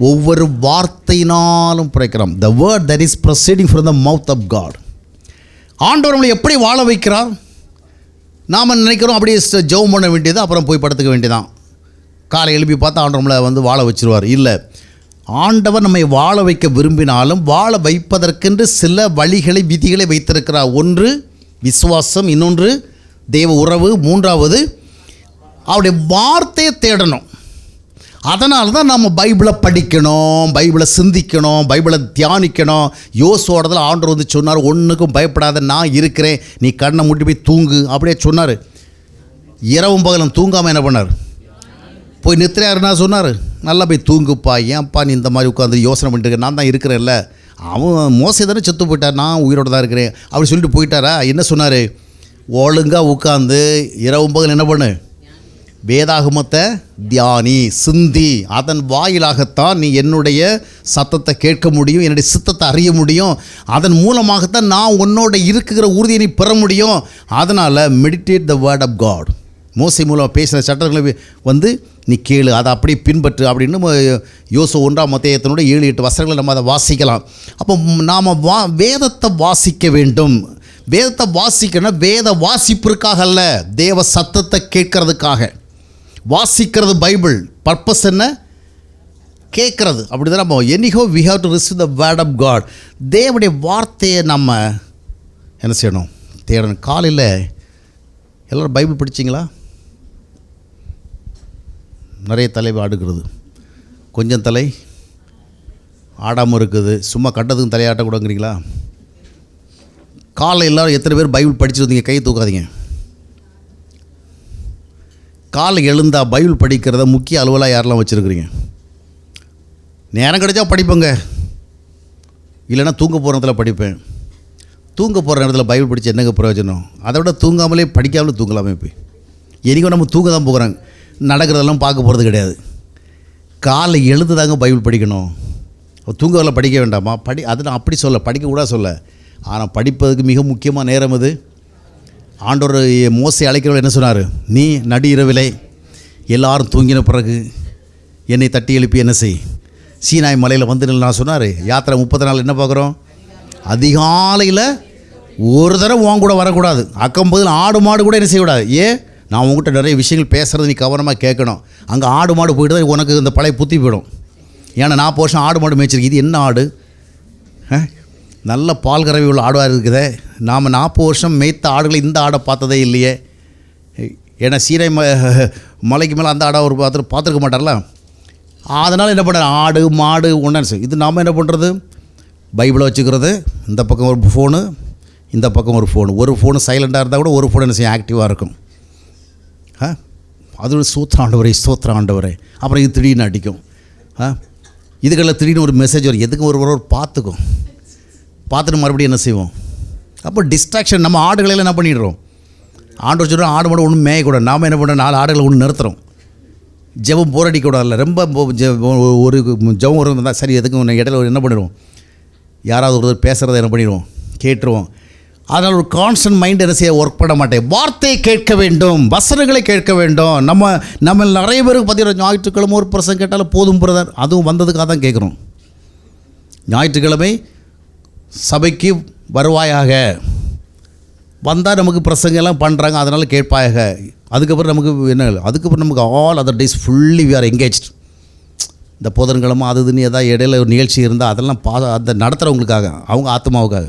ஒவ்வொரு வார்த்தையினாலும் பிறக்கிறான். The word that is proceeding from the mouth of God. ஆண்டவர் நம்மளை எப்படி வாழ வைக்கிறார்? நாம் நினைக்கிறோம் அப்படியே ஜெபம் பண்ண வேண்டியது, அப்புறம் போய் படுத்துக்க வேண்டியதான், காலை எழுப்பி பார்த்தா ஆண்டவர் நம்மளை வாழ வச்சிருவார். இல்லை, ஆண்டவர் நம்மை வாழ வைக்க விரும்பினாலும் வாழ வைப்பதற்கென்று சில வழிகளை விதிகளை வைத்திருக்கிறார். ஒன்று விசுவாசம், இன்னொன்று தேவ உறவு, மூன்றாவது அவருடைய வார்த்தையை தேடணும். அதனால தான் நம்ம பைபிளை படிக்கணும், பைபிளை சிந்திக்கணும், பைபிளை தியானிக்கணும். யோசுவோடதில் ஆண்டவர் சொன்னார், ஒன்றுக்கும் பயப்படாத, நான் இருக்கிறேன், நீ கண்ணை மூட்டி போய் தூங்கு அப்படியே சொன்னார். இரவும் பகலும் தூங்காமல் என்ன பண்ணார்? போய் நித்திரையாருன்னா சொன்னார், நல்லா போய் தூங்குப்பா, ஏன்ப்பா நீ இந்த மாதிரி உட்காந்து யோசனை பண்ணிட்டு இருக்க, நான் தான் இருக்கிறேன்ல. அவன் மோசே தானே செத்து போயிட்டார், நான் உயிரோடு தான் இருக்கிறேன் அப்படி சொல்லிட்டு போயிட்டாரா? என்ன சொன்னார்? ஒழுங்காக உட்காந்து இரவும் பகல் என்ன பண்ணு, வேதாகமத்தை தியானி, சிந்தி, அதன் வாயிலாகத்தான் நீ என்னுடைய சத்தத்தை கேட்க முடியும், என்னுடைய சித்தத்தை அறிய முடியும், அதன் மூலமாகத்தான் நான் உன்னோட இருக்கிற உறுதியை நீ பெற முடியும். அதனால் meditate the word of God. மோசே மூலம் பேசின சட்டங்களை நீ கேளு, அதை அப்படியே பின்பற்று அப்படின்னு யோசு 1ஆம் அத்தியாயத்தினுடைய 7-8 வசனங்களை நம்ம அதை வாசிக்கலாம். அப்போ நாம் வேதத்தை வாசிக்க வேண்டும். வேதத்தை வாசிக்கணும், வேத வாசிப்பிற்காக அல்ல, தேவ சத்தத்தை கேட்கறதுக்காக வாசிக்கிறது. பைபிள் பர்பஸ் என்ன? கேட்குறது. அப்படி தான் நம்ம anyhow we have to receive the word of God. தேவனுடைய வார்த்தையை நம்ம என்ன செய்யணும்? தேடணும். காலையில் எல்லோரும் பைபிள் படிச்சிங்களா? நிறைய தலை ஆடுகிறது, கொஞ்சம் தலை ஆடாமல் இருக்குது, சும்மா கட்டத்துக்கும் தலையாட்ட கூடங்கிறீங்களா? காலையில் எல்லோரும் எத்தனை பேர் பைபிள் படிச்சுருந்தீங்க? கை தூக்காதீங்க. காலை எழுந்தா பைபிள் படிக்கிறத முக்கிய அலுவலாக யாரெல்லாம் வச்சுருக்கிறீங்க? நேரம் கிடைச்சா படிப்பேங்க, இல்லைன்னா தூங்க போகிற நேரத்தில் படிப்பேன். தூங்க போகிற நேரத்தில் பைபிள் படித்து என்னங்க பிரயோஜனம்? அதை விட தூங்காமலே படிக்காமலே தூங்கலாமே. போய் இன்றைக்கும் நம்ம தூங்க தான் போகிறாங்க, நடக்கிறதெல்லாம் பார்க்க போகிறது கிடையாது. காலை எழுந்து தாங்க பைபிள் படிக்கணும். தூங்கவரில் படிக்க வேண்டாமா? அது நான் அப்படி சொல்ல, படிக்கக்கூடாது சொல்ல. ஆனால் படிப்பதுக்கு மிக முக்கியமான நேரம் இது. ஆண்டவர் மோசே அழைக்கிறவர்கள் என்ன சொன்னார்? நீ நடு இரவிலே எல்லாரும் தூங்கின பிறகு என்னை தட்டி எழுப்பி என்ன செய், சீனாய் மலையில் வந்து நான் சொன்னார். யாத்திரை 30 நாள் என்ன பார்க்குறோம்? அதிகாலையில் ஒரு தடவை உன் கூட வரக்கூடாது, அக்கம்பதில் ஆடு மாடு கூட என்ன செய்யக்கூடாது. நான் உங்கள்கிட்ட நிறைய விஷயங்கள் பேசுகிறது நீ கவனமாக கேட்கணும். அங்கே ஆடு மாடு போய்ட்டு தான் உனக்கு இந்த பழைய புத்தி போயிடும். ஏன்னா 40 வருஷம் ஆடு மாடு மேய்ச்சிருக்கு, இது என்ன ஆடு? நல்ல பால் கறவை உள்ள ஆடாக இருக்குதே. நாம் 40 வருஷம் மேய்த்த ஆடுகளை இந்த ஆடை பார்த்ததே இல்லையே. ஏன்னா சீரை மலைக்கு மேலே அந்த ஆடை ஒரு பார்த்துருக்க மாட்டார்ல. அதனால் என்ன பண்ணுற, ஆடு மாடு ஒன்று. இது நாம் என்ன பண்ணுறது? பைபிளை வச்சுக்கிறது, இந்த பக்கம் ஒரு ஃபோனு, இந்த பக்கம் ஒரு ஃபோனு. ஒரு ஃபோனு சைலண்டாக இருந்தால் கூட ஒரு ஃபோன் என்ன செய்யும், ஆக்டிவாக இருக்கும். அது ஒரு ஸ்தோத்திர ஆண்டவரே. அப்புறம் இது திடீர்னு அடிக்கும். இதுக்கெல்லாம் திடீர்னு ஒரு மெசேஜ் வரும், எதுக்கும் ஒரு பார்த்துக்கும். பார்த்துட்டு மறுபடியும் என்ன செய்வோம்? அப்போ டிஸ்ட்ராக்ஷன். நம்ம ஆடுகளில் என்ன பண்ணிடுறோம்? ஆண்டு சொல்கிறோம் ஆடு மாடு ஒன்றும் மேயக்கூடாது. நாம் என்ன பண்ணுறோம்? 4 ஆடுகளை ஒன்று நிறுத்துகிறோம். ஜெபம் போர் அடிக்கூடாதுல்ல. ரொம்ப ஒரு ஜெபம் வரும் தான் சரி, எதுக்கும் இடையில என்ன பண்ணிடுவோம்? யாராவது ஒருத்தர் பேசுகிறத என்ன பண்ணிடுவோம்? கேட்டுருவோம். அதனால் ஒரு கான்ஸ்டன்ட் மைண்ட் என்ன செய்ய ஒர்க் பண்ண மாட்டேன். வார்த்தையை கேட்க வேண்டும், வசனங்களை கேட்க வேண்டும். நம்ம நிறைய பேருக்கு பார்த்தீங்கன்னா ஞாயிற்றுக்கிழமை ஒரு பிரசங்கம் கேட்டாலும் போதும் பிரதர், அதுவும் வந்ததுக்காக தான் கேட்குறோம். ஞாயிற்றுக்கிழமை சபைக்கு வருவாயாக, வந்தால் நமக்கு பிரசங்கெல்லாம் பண்ணுறாங்க, அதனால் கேட்பாயாக. அதுக்கப்புறம் நமக்கு என்ன, அதுக்கப்புறம் நமக்கு all other days fully we are engaged. இந்த புதன்கிழமை அது இதுன்னு ஏதாவது இடையில ஒரு நிகழ்ச்சி இருந்தால் அதெல்லாம் அந்த நடத்துகிறவங்களுக்காக, அவங்க ஆத்மாவுக்காக.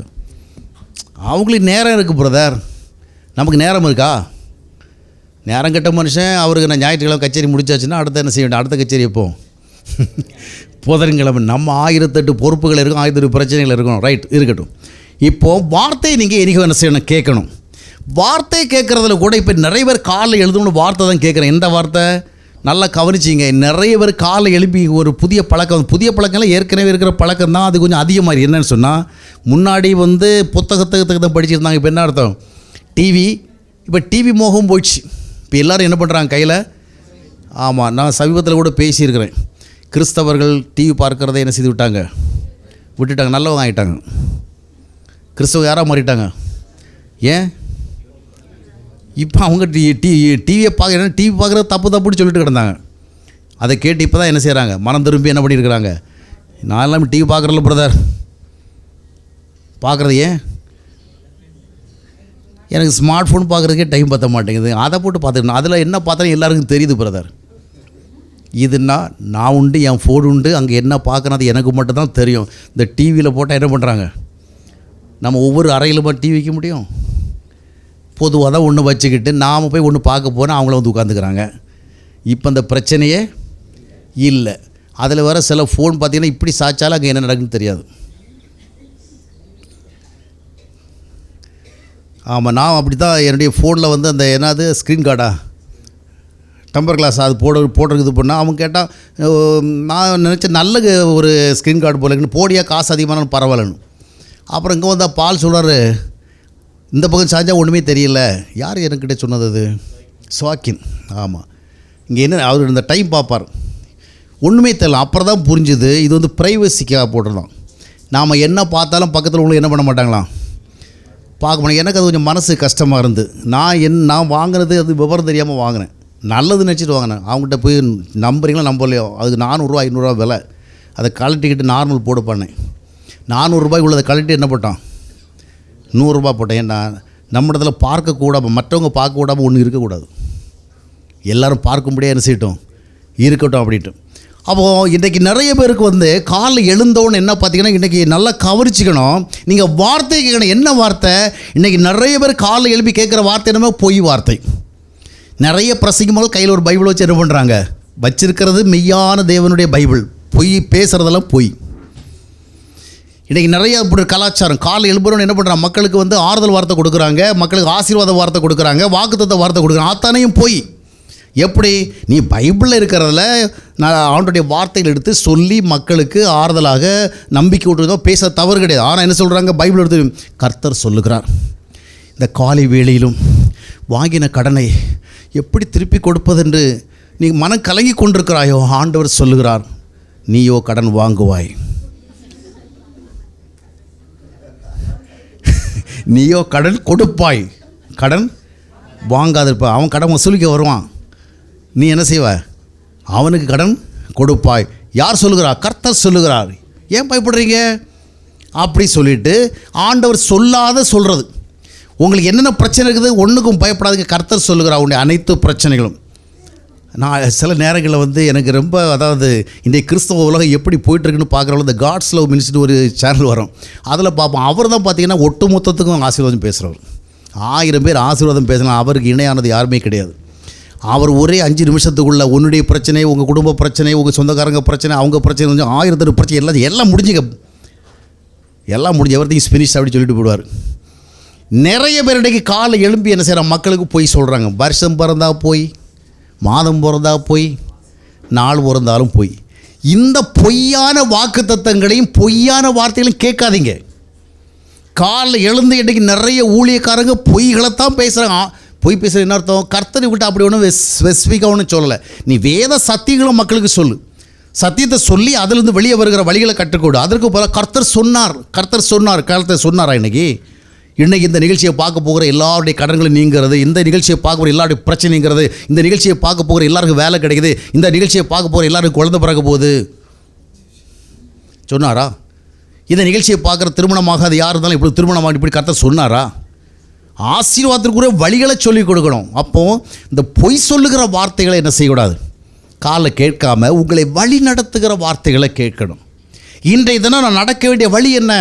அவங்களுக்கு நேரம் இருக்குது பிரதர், நமக்கு நேரம் இருக்கா? நேரம் கெட்ட மனுஷன். அவருக்கு நான் ஞாயிற்றுக்கிழமை கச்சேரி முடிச்சாச்சுன்னா அடுத்த என்ன செய்ய வேண்டிய, அடுத்த கச்சேரி எப்போ? புதன்கிழமை. நம்ம 1008 பொறுப்புகள் இருக்கும், 1008 பிரச்சனைகள் இருக்கும். ரைட், இருக்கட்டும். இப்போது வார்த்தையை நீங்கள் என்னைக்கு என்ன செய்யணும்? கேட்கணும். வார்த்தை கேட்குறதுல கூட இப்போ நிறைய பேர் காலைல எழுதணும்னு வார்த்தை தான் கேட்குறேன். எந்த வார்த்தை? நல்லா கவனிச்சிங்க. நிறைய பேர் காலை எழுப்பி ஒரு புதிய பழக்கம்லாம் ஏற்கனவே இருக்கிற பழக்கம் தான். அது கொஞ்சம் அதிகமாக என்னென்னு சொன்னால், முன்னாடி புத்தகத்துக்கு தான் படிச்சிருந்தாங்க. இப்போ என்ன அர்த்தம்? டிவி. இப்போ டிவி மோகம் போயிடுச்சு. இப்போ எல்லோரும் என்ன பண்ணுறாங்க கையில்? ஆமாம், நான் சமீபத்தில் கூட பேசியிருக்கிறேன். கிறிஸ்தவர்கள் டிவி பார்க்குறதை என்ன செய்து விட்டுட்டாங்க. நல்லவங்க ஆகிட்டாங்க. கிறிஸ்தவ யாராக மாறிட்டாங்க? ஏன்? இப்போ அவங்க டிவியை டிவி பார்க்குறது தப்புன்னு சொல்லிட்டு கிடந்தாங்க. அதை கேட்டு இப்போ தான் என்ன செய்கிறாங்க? மனம் திரும்பி என்ன பண்ணியிருக்கிறாங்க? நான் எல்லாமே டிவி பார்க்குறல பிரதர். பார்க்குறது ஏன்? எனக்கு ஸ்மார்ட் ஃபோன் பார்க்குறதுக்கே டைம் பற்ற மாட்டேங்குது. அதை போட்டு பார்த்துக்கணும். அதில் என்ன பார்த்தாலும் எல்லாருக்கும் தெரியுது பிரதர். இதுன்னா நான் உண்டு, என் ஃபோன் உண்டு, அங்கே என்ன பார்க்குறது எனக்கு மட்டும் தான் தெரியும். இந்த டிவியில் போட்டால் என்ன பண்ணுறாங்க? நம்ம ஒவ்வொரு அறையிலுமா டிவி வைக்க முடியும்? பொதுவாக தான் ஒன்று வச்சுக்கிட்டு நாம் போய் ஒன்று பார்க்க போனால் அவங்கள உட்காந்துக்கிறாங்க. இப்போ அந்த பிரச்சனையே இல்லை. அதில் வர சில ஃபோன் பார்த்திங்கன்னா இப்படி சாய்ச்சாலும் அங்கே என்ன நடக்குன்னு தெரியாது. ஆமாம், நான் அப்படி தான் என்னுடைய ஃபோனில் அந்த என்னது ஸ்க்ரீன் கார்டா டெம்பர் கிளாஸ் அது போடுறது இது பண்ணால் அவங்க கேட்டால் நான் நினச்ச நல்ல ஒரு ஸ்க்ரீன் கார்டு போலன்னு போடியா காசு அதிகமான பரவாயில்லன்னு. அப்புறம் இங்கே வந்தால் பால் சொல்கிறாரு, இந்த பக்கம் சாஞ்சா ஒன்றுமே தெரியல. யார் என்கிட்ட சொன்னது? அது ஸ்வாக்கின். ஆமாம், இங்கே என்ன அவர் இந்த டைம் பார்ப்பார், ஒன்றுமே தெரியல. அப்புறம் தான் புரிஞ்சுது இது ப்ரைவசிக்காக போட்டுருந்தோம். நாம் என்ன பார்த்தாலும் பக்கத்தில் உங்களுக்கு என்ன பண்ண மாட்டாங்களாம், பார்க்க மாட்டேங்க. எனக்கு அது கொஞ்சம் மனசு கஷ்டமாக இருந்து நான் வாங்கினது அது விவரம் தெரியாமல் வாங்கினேன். நல்லதுன்னு நினச்சிட்டு வாங்கினேன். அவங்ககிட்ட போய் நம்புறீங்களா நம்பலையோ, அதுக்கு 400 500 விலை. அதை கலட்டிக்கிட்டு நார்மல் போட பண்ணேன். 400 ரூபாய்க்கு உள்ளதை கலட்டி என்ன போட்டான்? 100 ரூபா போட்டேன். ஏன்னா நம்ம இடத்துல பார்க்கக்கூடாது, மற்றவங்க பார்க்கக்கூடாமல் ஒன்று இருக்கக்கூடாது. எல்லோரும் பார்க்கும்படியே என்ன செய்யட்டும், இருக்கட்டும் அப்படின்ட்டு. அப்போது இன்றைக்கி நிறைய பேருக்கு காலைல எழுந்தோன்னு என்ன பார்த்தீங்கன்னா, இன்றைக்கி நல்லா கவனிச்சிக்கணும். நீங்கள் வார்த்தை கேட்கணும். என்ன வார்த்தை? இன்றைக்கி நிறைய பேர் காலைல எழுப்பி கேட்குற வார்த்தை என்னமோ பொய் வார்த்தை. நிறைய பிரசங்கமாக கையில் ஒரு பைபிள் வச்சு என்ன பண்ணுறாங்க? வச்சிருக்கிறது மெய்யான தேவனுடைய பைபிள். பொய் பேசுகிறதெல்லாம் பொய். இன்றைக்கி நிறைய இப்படி கலாச்சாரம். காலை எழுப்புறோன்னு என்ன பண்ணுறாங்க? மக்களுக்கு ஆறுதல் வார்த்தை கொடுக்குறாங்க, மக்களுக்கு ஆசீர்வாத வார்த்தை கொடுக்குறாங்க, வாக்குத்தத்த வார்த்தை கொடுக்குறாங்க. அத்தனையும் பொய். எப்படி? நீ பைபிளில் இருக்கிறதுல நான் அவனுடைய வார்த்தைகள் எடுத்து சொல்லி மக்களுக்கு ஆறுதலாக நம்பிக்கை விட்டுறதோ பேச தவறு கிடையாது. ஆனால் என்ன சொல்கிறாங்க? பைபிள் எடுத்து கர்த்தர் சொல்லுகிறார், இந்த காலை வேளையிலும் வாங்கின கடனை எப்படி திருப்பி கொடுப்பதென்று நீ மனம் கலங்கி கொண்டிருக்கிறாயோ, ஆண்டவர் சொல்லுகிறார், நீயோ கடன் வாங்குவாய். நீயோ கடன் கொடுப்பாய், கடன் வாங்காதிருப்ப. அவன் கடன் வசூலிக்க வருவான், நீ என்ன செய்வ? அவனுக்கு கடன் கொடுப்பாய். யார் சொல்லுகிறார்? கர்த்தர் சொல்லுகிறார். ஏன் பயப்படுறீங்க? அப்படி சொல்லிட்டு ஆண்டவர் சொல்லாத சொல்கிறது. உங்களுக்கு என்னென்ன பிரச்சனை இருக்குது ஒன்றுக்கும் பயப்படாதுங்க. கர்த்தர் சொல்லுகிறார் உன்னுடைய அனைத்து பிரச்சனைகளும். நான் சில நேரங்களில் எனக்கு ரொம்ப இன்றைய கிறிஸ்தவ உலகம் எப்படி போயிட்டுருக்குன்னு பார்க்குறவங்க இந்த காட்ஸ் லவ் மினிஸ்ட்ரி ஒரு சேனல் வரும், அதில் பார்ப்போம். அவர் தான் பார்த்திங்கன்னா ஒட்டு மொத்தத்துக்கும் ஆசீர்வாதம் பேசுகிறவர். 1000 பேர் ஆசீர்வாதம் பேசலாம், அவருக்கு இணையானது யாருமே கிடையாது. அவர் ஒரே 5 நிமிஷத்துக்குள்ளே உன்னுடைய பிரச்சனை, உங்கள் குடும்ப பிரச்சனை, உங்கள் சொந்தக்காரங்க பிரச்சனை, அவங்க பிரச்சனை, கொஞ்சம் 1000 பிரச்சனை எல்லாம் முடிஞ்சுங்க, எல்லாம் முடிஞ்சு எவர்த்திங் ஃபினிஷ் அப்படி சொல்லிட்டு போடுவார். நிறைய பேர் இன்றைக்கி காலை எழும்பி என்ன செய்கிறாங்க? மக்களுக்கு போய் சொல்கிறாங்க. வருஷம் பிறந்தா போய், மாதம் பிறந்தா போய், நாள் பிறந்தாலும் போய். இந்த பொய்யான வாக்கு தத்தங்களையும் பொய்யான வார்த்தைகளையும் கேட்காதீங்க. காலைல எழுந்து இன்றைக்கி நிறைய ஊழியக்காரங்க பொய்களைத்தான் பேசுகிறாங்க. பொய் பேசுகிற என்ன அர்த்தம்? கர்த்தரை விட்டு அப்படி ஒன்றும் ஸ்பெசிஃபிக்காக ஒன்றும் சொல்லலை. நீ வேத சத்தியங்களும் மக்களுக்கு சொல்லு. சத்தியத்தை சொல்லி அதிலிருந்து வெளியே வருகிற வழிகளை கற்றுக்கொடு. அதற்கு போல கர்த்தர் சொன்னார், கர்த்தர் சொன்னார். கர்த்தர் சொன்னாரா? இன்றைக்கி இந்த நிகழ்ச்சியை பார்க்க போகிற எல்லாருடைய கடன்களும் நீங்கிறது, இந்த நிகழ்ச்சியை பார்க்க போகிற எல்லாருடைய பிரச்சனைங்கிறது, இந்த நிகழ்ச்சியை பார்க்க போகிற எல்லாருக்கும் வேலை கிடைக்குது, இந்த நிகழ்ச்சியை பார்க்க போகிற எல்லாருக்கும் குழந்தை பிறக்க போகுது சொன்னாரா? இந்த நிகழ்ச்சியை பார்க்குற திருமணமாகாது யார் இருந்தாலும் இப்படி திருமணமாக இப்படி கர்த்தர் சொன்னாரா? ஆசீர்வாதத்திற்குரிய வழிகளை சொல்லிக் கொடுக்கணும். அப்போது இந்த பொய் சொல்லுகிற வார்த்தைகளை என்ன செய்யக்கூடாது? காலை கேட்காம உங்களை வழி நடத்துகிற வார்த்தைகளை கேட்கணும். இன்றைய தினம் நான் நடக்க வேண்டிய வழி என்ன?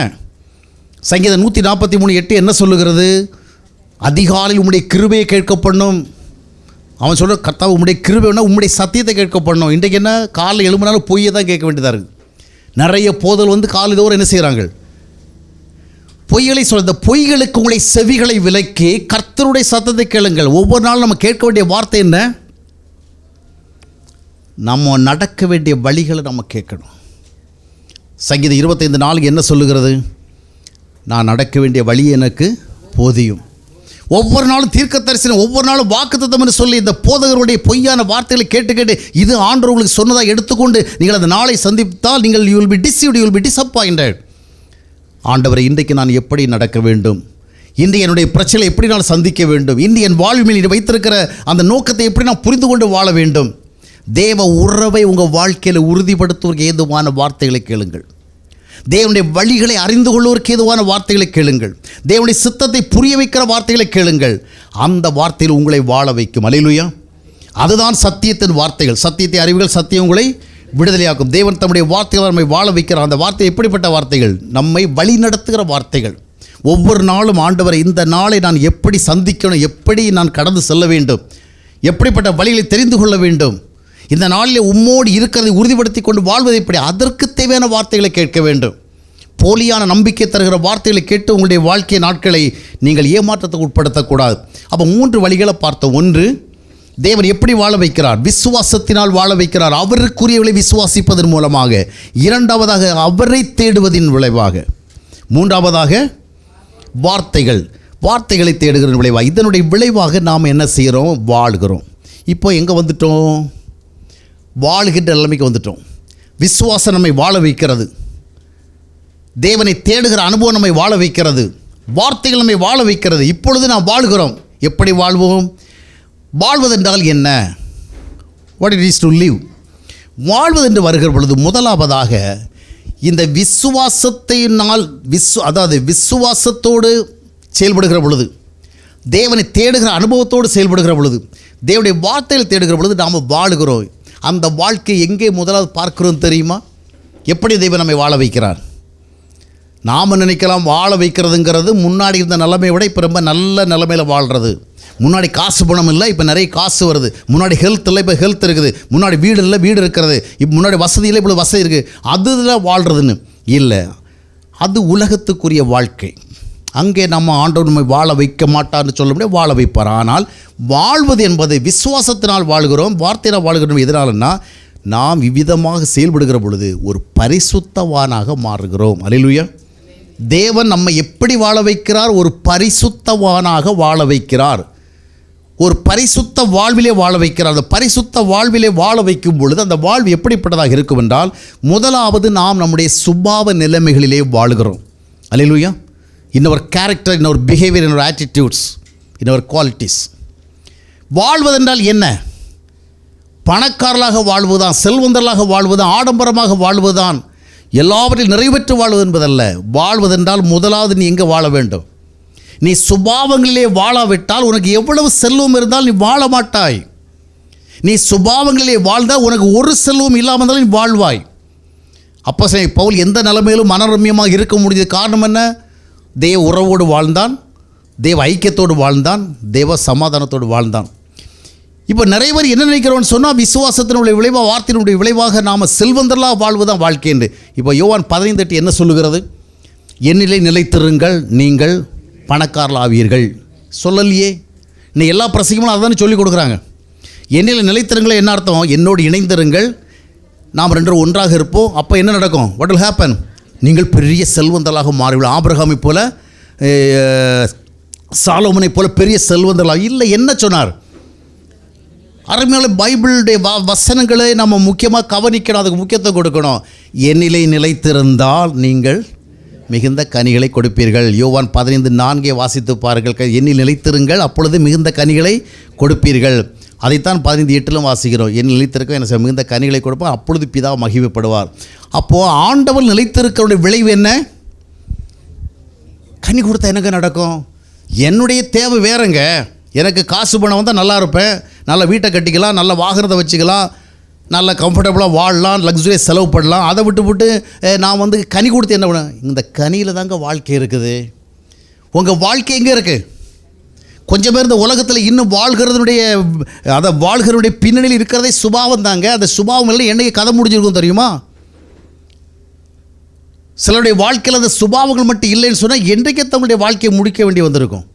சங்கீதம் 143:8 என்ன சொல்லுகிறது? அதிகாலையில் உம்முடைய கிருபையை கேட்கப்படும், அவன் சொல்கிற கர்த்தாவே உம்முடைய கிருபைன்னா உம்முடைய சத்தியத்தை கேட்க பண்ணணும். இன்றைக்கு என்ன காலைல எழும்பினாலும் பொய்யை தான் கேட்க வேண்டியதாக இருக்குது. நிறைய போதல் வந்து காலைதோறும் என்ன செய்கிறாங்க, பொய்களை சொல்ல. இந்த பொய்களுக்கு உங்களை செவிகளை விலக்கி கர்த்தருடைய சத்தத்தை கேளுங்கள். ஒவ்வொரு நாளும் நம்ம கேட்க வேண்டிய வார்த்தை என்ன? நம்ம நடக்க வேண்டிய வழிகளை நம்ம கேட்கணும். சங்கீதம் 25:4 என்ன சொல்லுகிறது? நான் நடக்க வேண்டிய வழி எனக்கு போதியும். ஒவ்வொரு நாளும் தீர்க்க தரிசனம், ஒவ்வொரு நாளும் வாக்குத்தத்தம் என்று சொல்லி இந்த போதகருடைய பொய்யான வார்த்தைகளை கேட்டு கேட்டு இது ஆண்டவர் உங்களுக்கு சொன்னதாக எடுத்துக்கொண்டு நீங்கள் அந்த நாளை சந்தித்தால் நீங்கள் you will be deceived, you will be disappointed. ஆண்டவரை, இன்றைக்கு நான் எப்படி நடக்க வேண்டும், இன்று என்னுடைய பிரச்சனை எப்படி நான் சந்திக்க வேண்டும், இன்று என் வாழ்வில் வைத்திருக்கிற அந்த நோக்கத்தை எப்படி நான் புரிந்து கொண்டு வாழ வேண்டும். தேவ உறவை உங்கள் வாழ்க்கையில் உறுதிப்படுத்துவதற்கு ஏதுவான வார்த்தைகளை கேளுங்கள். தேவனுடைய வழிகளை அறிந்து கொள்வதற்கு ஏதுவான வார்த்தைகளை கேளுங்கள். தேவனுடைய சித்தத்தை புரிய வைக்கிற வார்த்தைகளை கேளுங்கள். அந்த வார்த்தையில் உங்களை வாழ வைக்கும். அல்லேலூயா. அதுதான் சத்தியத்தின் வார்த்தைகள். சத்தியத்தை அறிவுகள், சத்தியம் உங்களை விடுதலையாக்கும். தேவன் தம்முடைய வார்த்தைகள் நம்மை வாழ வைக்கிறார். அந்த வார்த்தை எப்படிப்பட்ட வார்த்தைகள்? நம்மை வழி நடத்துகிற வார்த்தைகள். ஒவ்வொரு நாளும் ஆண்டவரை, இந்த நாளை நான் எப்படி சந்திக்கணும், எப்படி நான் கடந்து செல்ல வேண்டும், எப்படிப்பட்ட வழிகளை தெரிந்து கொள்ள வேண்டும், இந்த நாளில் உம்மோடு இருக்கிறதை உறுதிப்படுத்தி கொண்டு வாழ்வதை எப்படி, அதற்கு தேவையான வார்த்தைகளை கேட்க வேண்டும். போலியான நம்பிக்கை தருகிற வார்த்தைகளை கேட்டு உங்களுடைய வாழ்க்கை நாட்களை நீங்கள் ஏமாற்றத்துக்கு உட்படுத்தக்கூடாது. அப்போ 3 வழிகளை பார்த்தோம். 1, தேவன் எப்படி வாழ வைக்கிறார்? விசுவாசத்தினால் வாழ வைக்கிறார், அவருக்குரியவளை விசுவாசிப்பதன் மூலமாக. 2வதாக அவரை தேடுவதின் விளைவாக. 3வதாக வார்த்தைகளை தேடுகிற விளைவாக. இதனுடைய விளைவாக நாம் என்ன செய்கிறோம்? வாழ்கிறோம். இப்போ எங்கே வந்துட்டோம்? வாழுகின்ற நிலைமைக்கு வந்துட்டோம். விசுவாசம் நம்மை வாழ வைக்கிறது. தேவனை தேடுகிற அனுபவம் நம்மை வாழ வைக்கிறது. வார்த்தைகள் நம்மை வாழ வைக்கிறது. இப்பொழுது நாம் வாழ்கிறோம். எப்படி வாழ்வோம்? வாழ்வதென்றால் என்ன? What it is to live? வாழ்வதென்று வருகிற பொழுது முதலாவதாக இந்த விசுவாசத்தினால் அதாவது விசுவாசத்தோடு செயல்படுகிற பொழுது, தேவனை தேடுகிற அனுபவத்தோடு செயல்படுகிற பொழுது, தேவனுடைய வார்த்தையில் தேடுகிற பொழுது நாம் வாழுகிறோம். அந்த வாழ்க்கை எங்கே முதலாவது பார்க்கிறோம் தெரியுமா? எப்படி தெய்வம் நம்மை வாழ வைக்கிறார்? நாம் நினைக்கலாம் வாழ வைக்கிறதுங்கிறது முன்னாடி இருந்த நிலைமையை விட இப்போ ரொம்ப நல்ல நிலைமையில் வாழ்கிறது. முன்னாடி காசு பணம் இல்லை, இப்போ நிறைய காசு வருது. முன்னாடி ஹெல்த் இல்லை, இப்போ ஹெல்த் இருக்குது. முன்னாடி வீடு இல்லை, வீடு இருக்கிறது. இப்போ முன்னாடி வசதி இல்லை, இப்போ வசதி இருக்குது. அதில் வாழ்கிறதுன்னு இல்லை. அது உலகத்துக்குரிய வாழ்க்கை. அங்கே நம்ம ஆண்டவர் நம்மை வாழ வைக்க மாட்டார்னு சொல்ல முடியாது, வாழ வைப்பார். ஆனால் வாழ்வது என்பது விசுவாசத்தினால் வாழ்கிறோம், வார்த்தையினால் வாழ்கிறோம். எதனாலன்னா நாம் இவ்விதமாக செயல்படுகிற பொழுது ஒரு பரிசுத்தவானாக மாறுகிறோம். அல்லேலூயா. தேவன் நம்மை எப்படி வாழ வைக்கிறார்? ஒரு பரிசுத்தவானாக வாழ வைக்கிறார். ஒரு பரிசுத்த வாழ்விலே வாழ வைக்கிறார். அந்த பரிசுத்த வாழ்விலே வாழ வைக்கும் பொழுது அந்த வாழ்வு எப்படிப்பட்டதாக இருக்கும் என்றால், முதலாவது நாம் நம்முடைய சுபாவ நிலைமைகளிலே வாழ்கிறோம். அல்லேலூயா. in our character, in our behavior, in our attitudes, in our qualities. வாழ்வதென்றால் என்ன? பணக்காரர்களாக வாழ்வதுதான், செல்வந்தர்களாக வாழ்வதுதான், ஆடம்பரமாக வாழ்வதுதான், எல்லாவற்றையும் நிறைவேற்று வாழ்வது என்பதல்ல. வாழ்வதென்றால் முதலாவது நீ எங்கே வாழ வேண்டும்? நீ சுபாவங்களிலே வாழாவிட்டால் உனக்கு எவ்வளவு செல்வம் இருந்தால் நீ வாழ மாட்டாய். நீ சுபாவங்களிலே வாழ்ந்தால் உனக்கு ஒரு செல்வம் இல்லாமல் இருந்தாலும் நீ வாழ்வாய். அப்போஸ்தலன் பவுல் எந்த நிலைமையிலும் மனரம்யமாக இருக்க முடியுது. காரணம் என்ன? தேவ உறவோடு வாழ்ந்தான், தேவ ஐக்கியத்தோடு வாழ்ந்தான், தேவ சமாதானத்தோடு வாழ்ந்தான். இப்போ நிறைய பேர் என்ன நினைக்கிறோன்னு சொன்னால், விசுவாசத்தினுடைய விளைவாக, வார்த்தையினுடைய விளைவாக நாம் செல்வந்தர்களாக வாழ்வதுதான் வாழ்க்கை என்று. இப்போ யோவான் 15:8 என்ன சொல்லுகிறது? என்னிலே நிலைத்திருங்கள், நீங்கள் பணக்காரர்கள் ஆவீர்கள். சொல்லலையே. இன்னும் எல்லா பிரசங்கமும் அதானே சொல்லிக் கொடுக்குறாங்க. என்னிலே நிலைத்திருங்கள் என்ன அர்த்தம்? என்னோடு இணைந்திருங்கள், நாம் 2 ஒன்றாக இருப்போம். அப்போ என்ன நடக்கும்? What will happen? நீங்கள் பெரிய செல்வந்தர்களாக மாறுவீர்கள். ஆபிரகாமை போல, சாலோமனை போல பெரிய செல்வந்தர்களாக. இல்லை, என்ன சொன்னார்? அருமையான பைபிளுடைய வசனங்களை நம்ம முக்கியமாக கவனிக்கணும், அதுக்கு முக்கியத்துவம் கொடுக்கணும். என்னிலே நிலைத்திருந்தால் நீங்கள் மிகுந்த கனிகளை கொடுப்பீர்கள். யோவான் 15:4 வாசித்து பாருங்கள். என்னில் நிலைத்திருங்கள், அப்பொழுது மிகுந்த கனிகளை கொடுப்பீர்கள். அதைத்தான் 15:8 வாசிக்கிறோம். என்னில் நிலைத்திருக்க என்ன மிகுந்த கனிகளை கொடுப்பார், அப்பொழுது பிதா மகிமைப்படுவார். அப்போது ஆண்டவர் நிலைத்திருக்கிறவருடைய விளைவு என்ன? கனி கொடுத்தா எனக்கு நடக்கும்? என்னுடைய தேவை வேறங்க. எனக்கு காசு பணம் வந்தால் நல்லா இருப்பேன், நல்ல வீட்டை கட்டிக்கலாம், நல்ல வாகனத்தை வச்சுக்கலாம், நல்ல கம்ஃபர்டபுளாக வாழலாம், லக்ஸுரியாக செலவு பண்ணலாம். அதை விட்டு நான் கனி கொடுத்து என்ன பண்ண? இந்த கனியில் தாங்க வாழ்க்கை இருக்குது. உங்கள் வாழ்க்கை எங்கே இருக்குது? கொஞ்சம் பேர் இந்த உலகத்தில் இன்னும் வாழ்கிறதுடைய பின்னணியில் இருக்கிறதே சுபாவம் தாங்க. அந்த சுபாவம் இல்லை என்னைக்கு கதை முடிஞ்சிருக்கும் தெரியுமா? சிலருடைய வாழ்க்கையில் அந்த சுபாவங்கள் மட்டும் இல்லைன்னு சொன்னால் என்றைக்கே தங்களுடைய வாழ்க்கையை முடிக்க வேண்டி வந்திருக்கும்.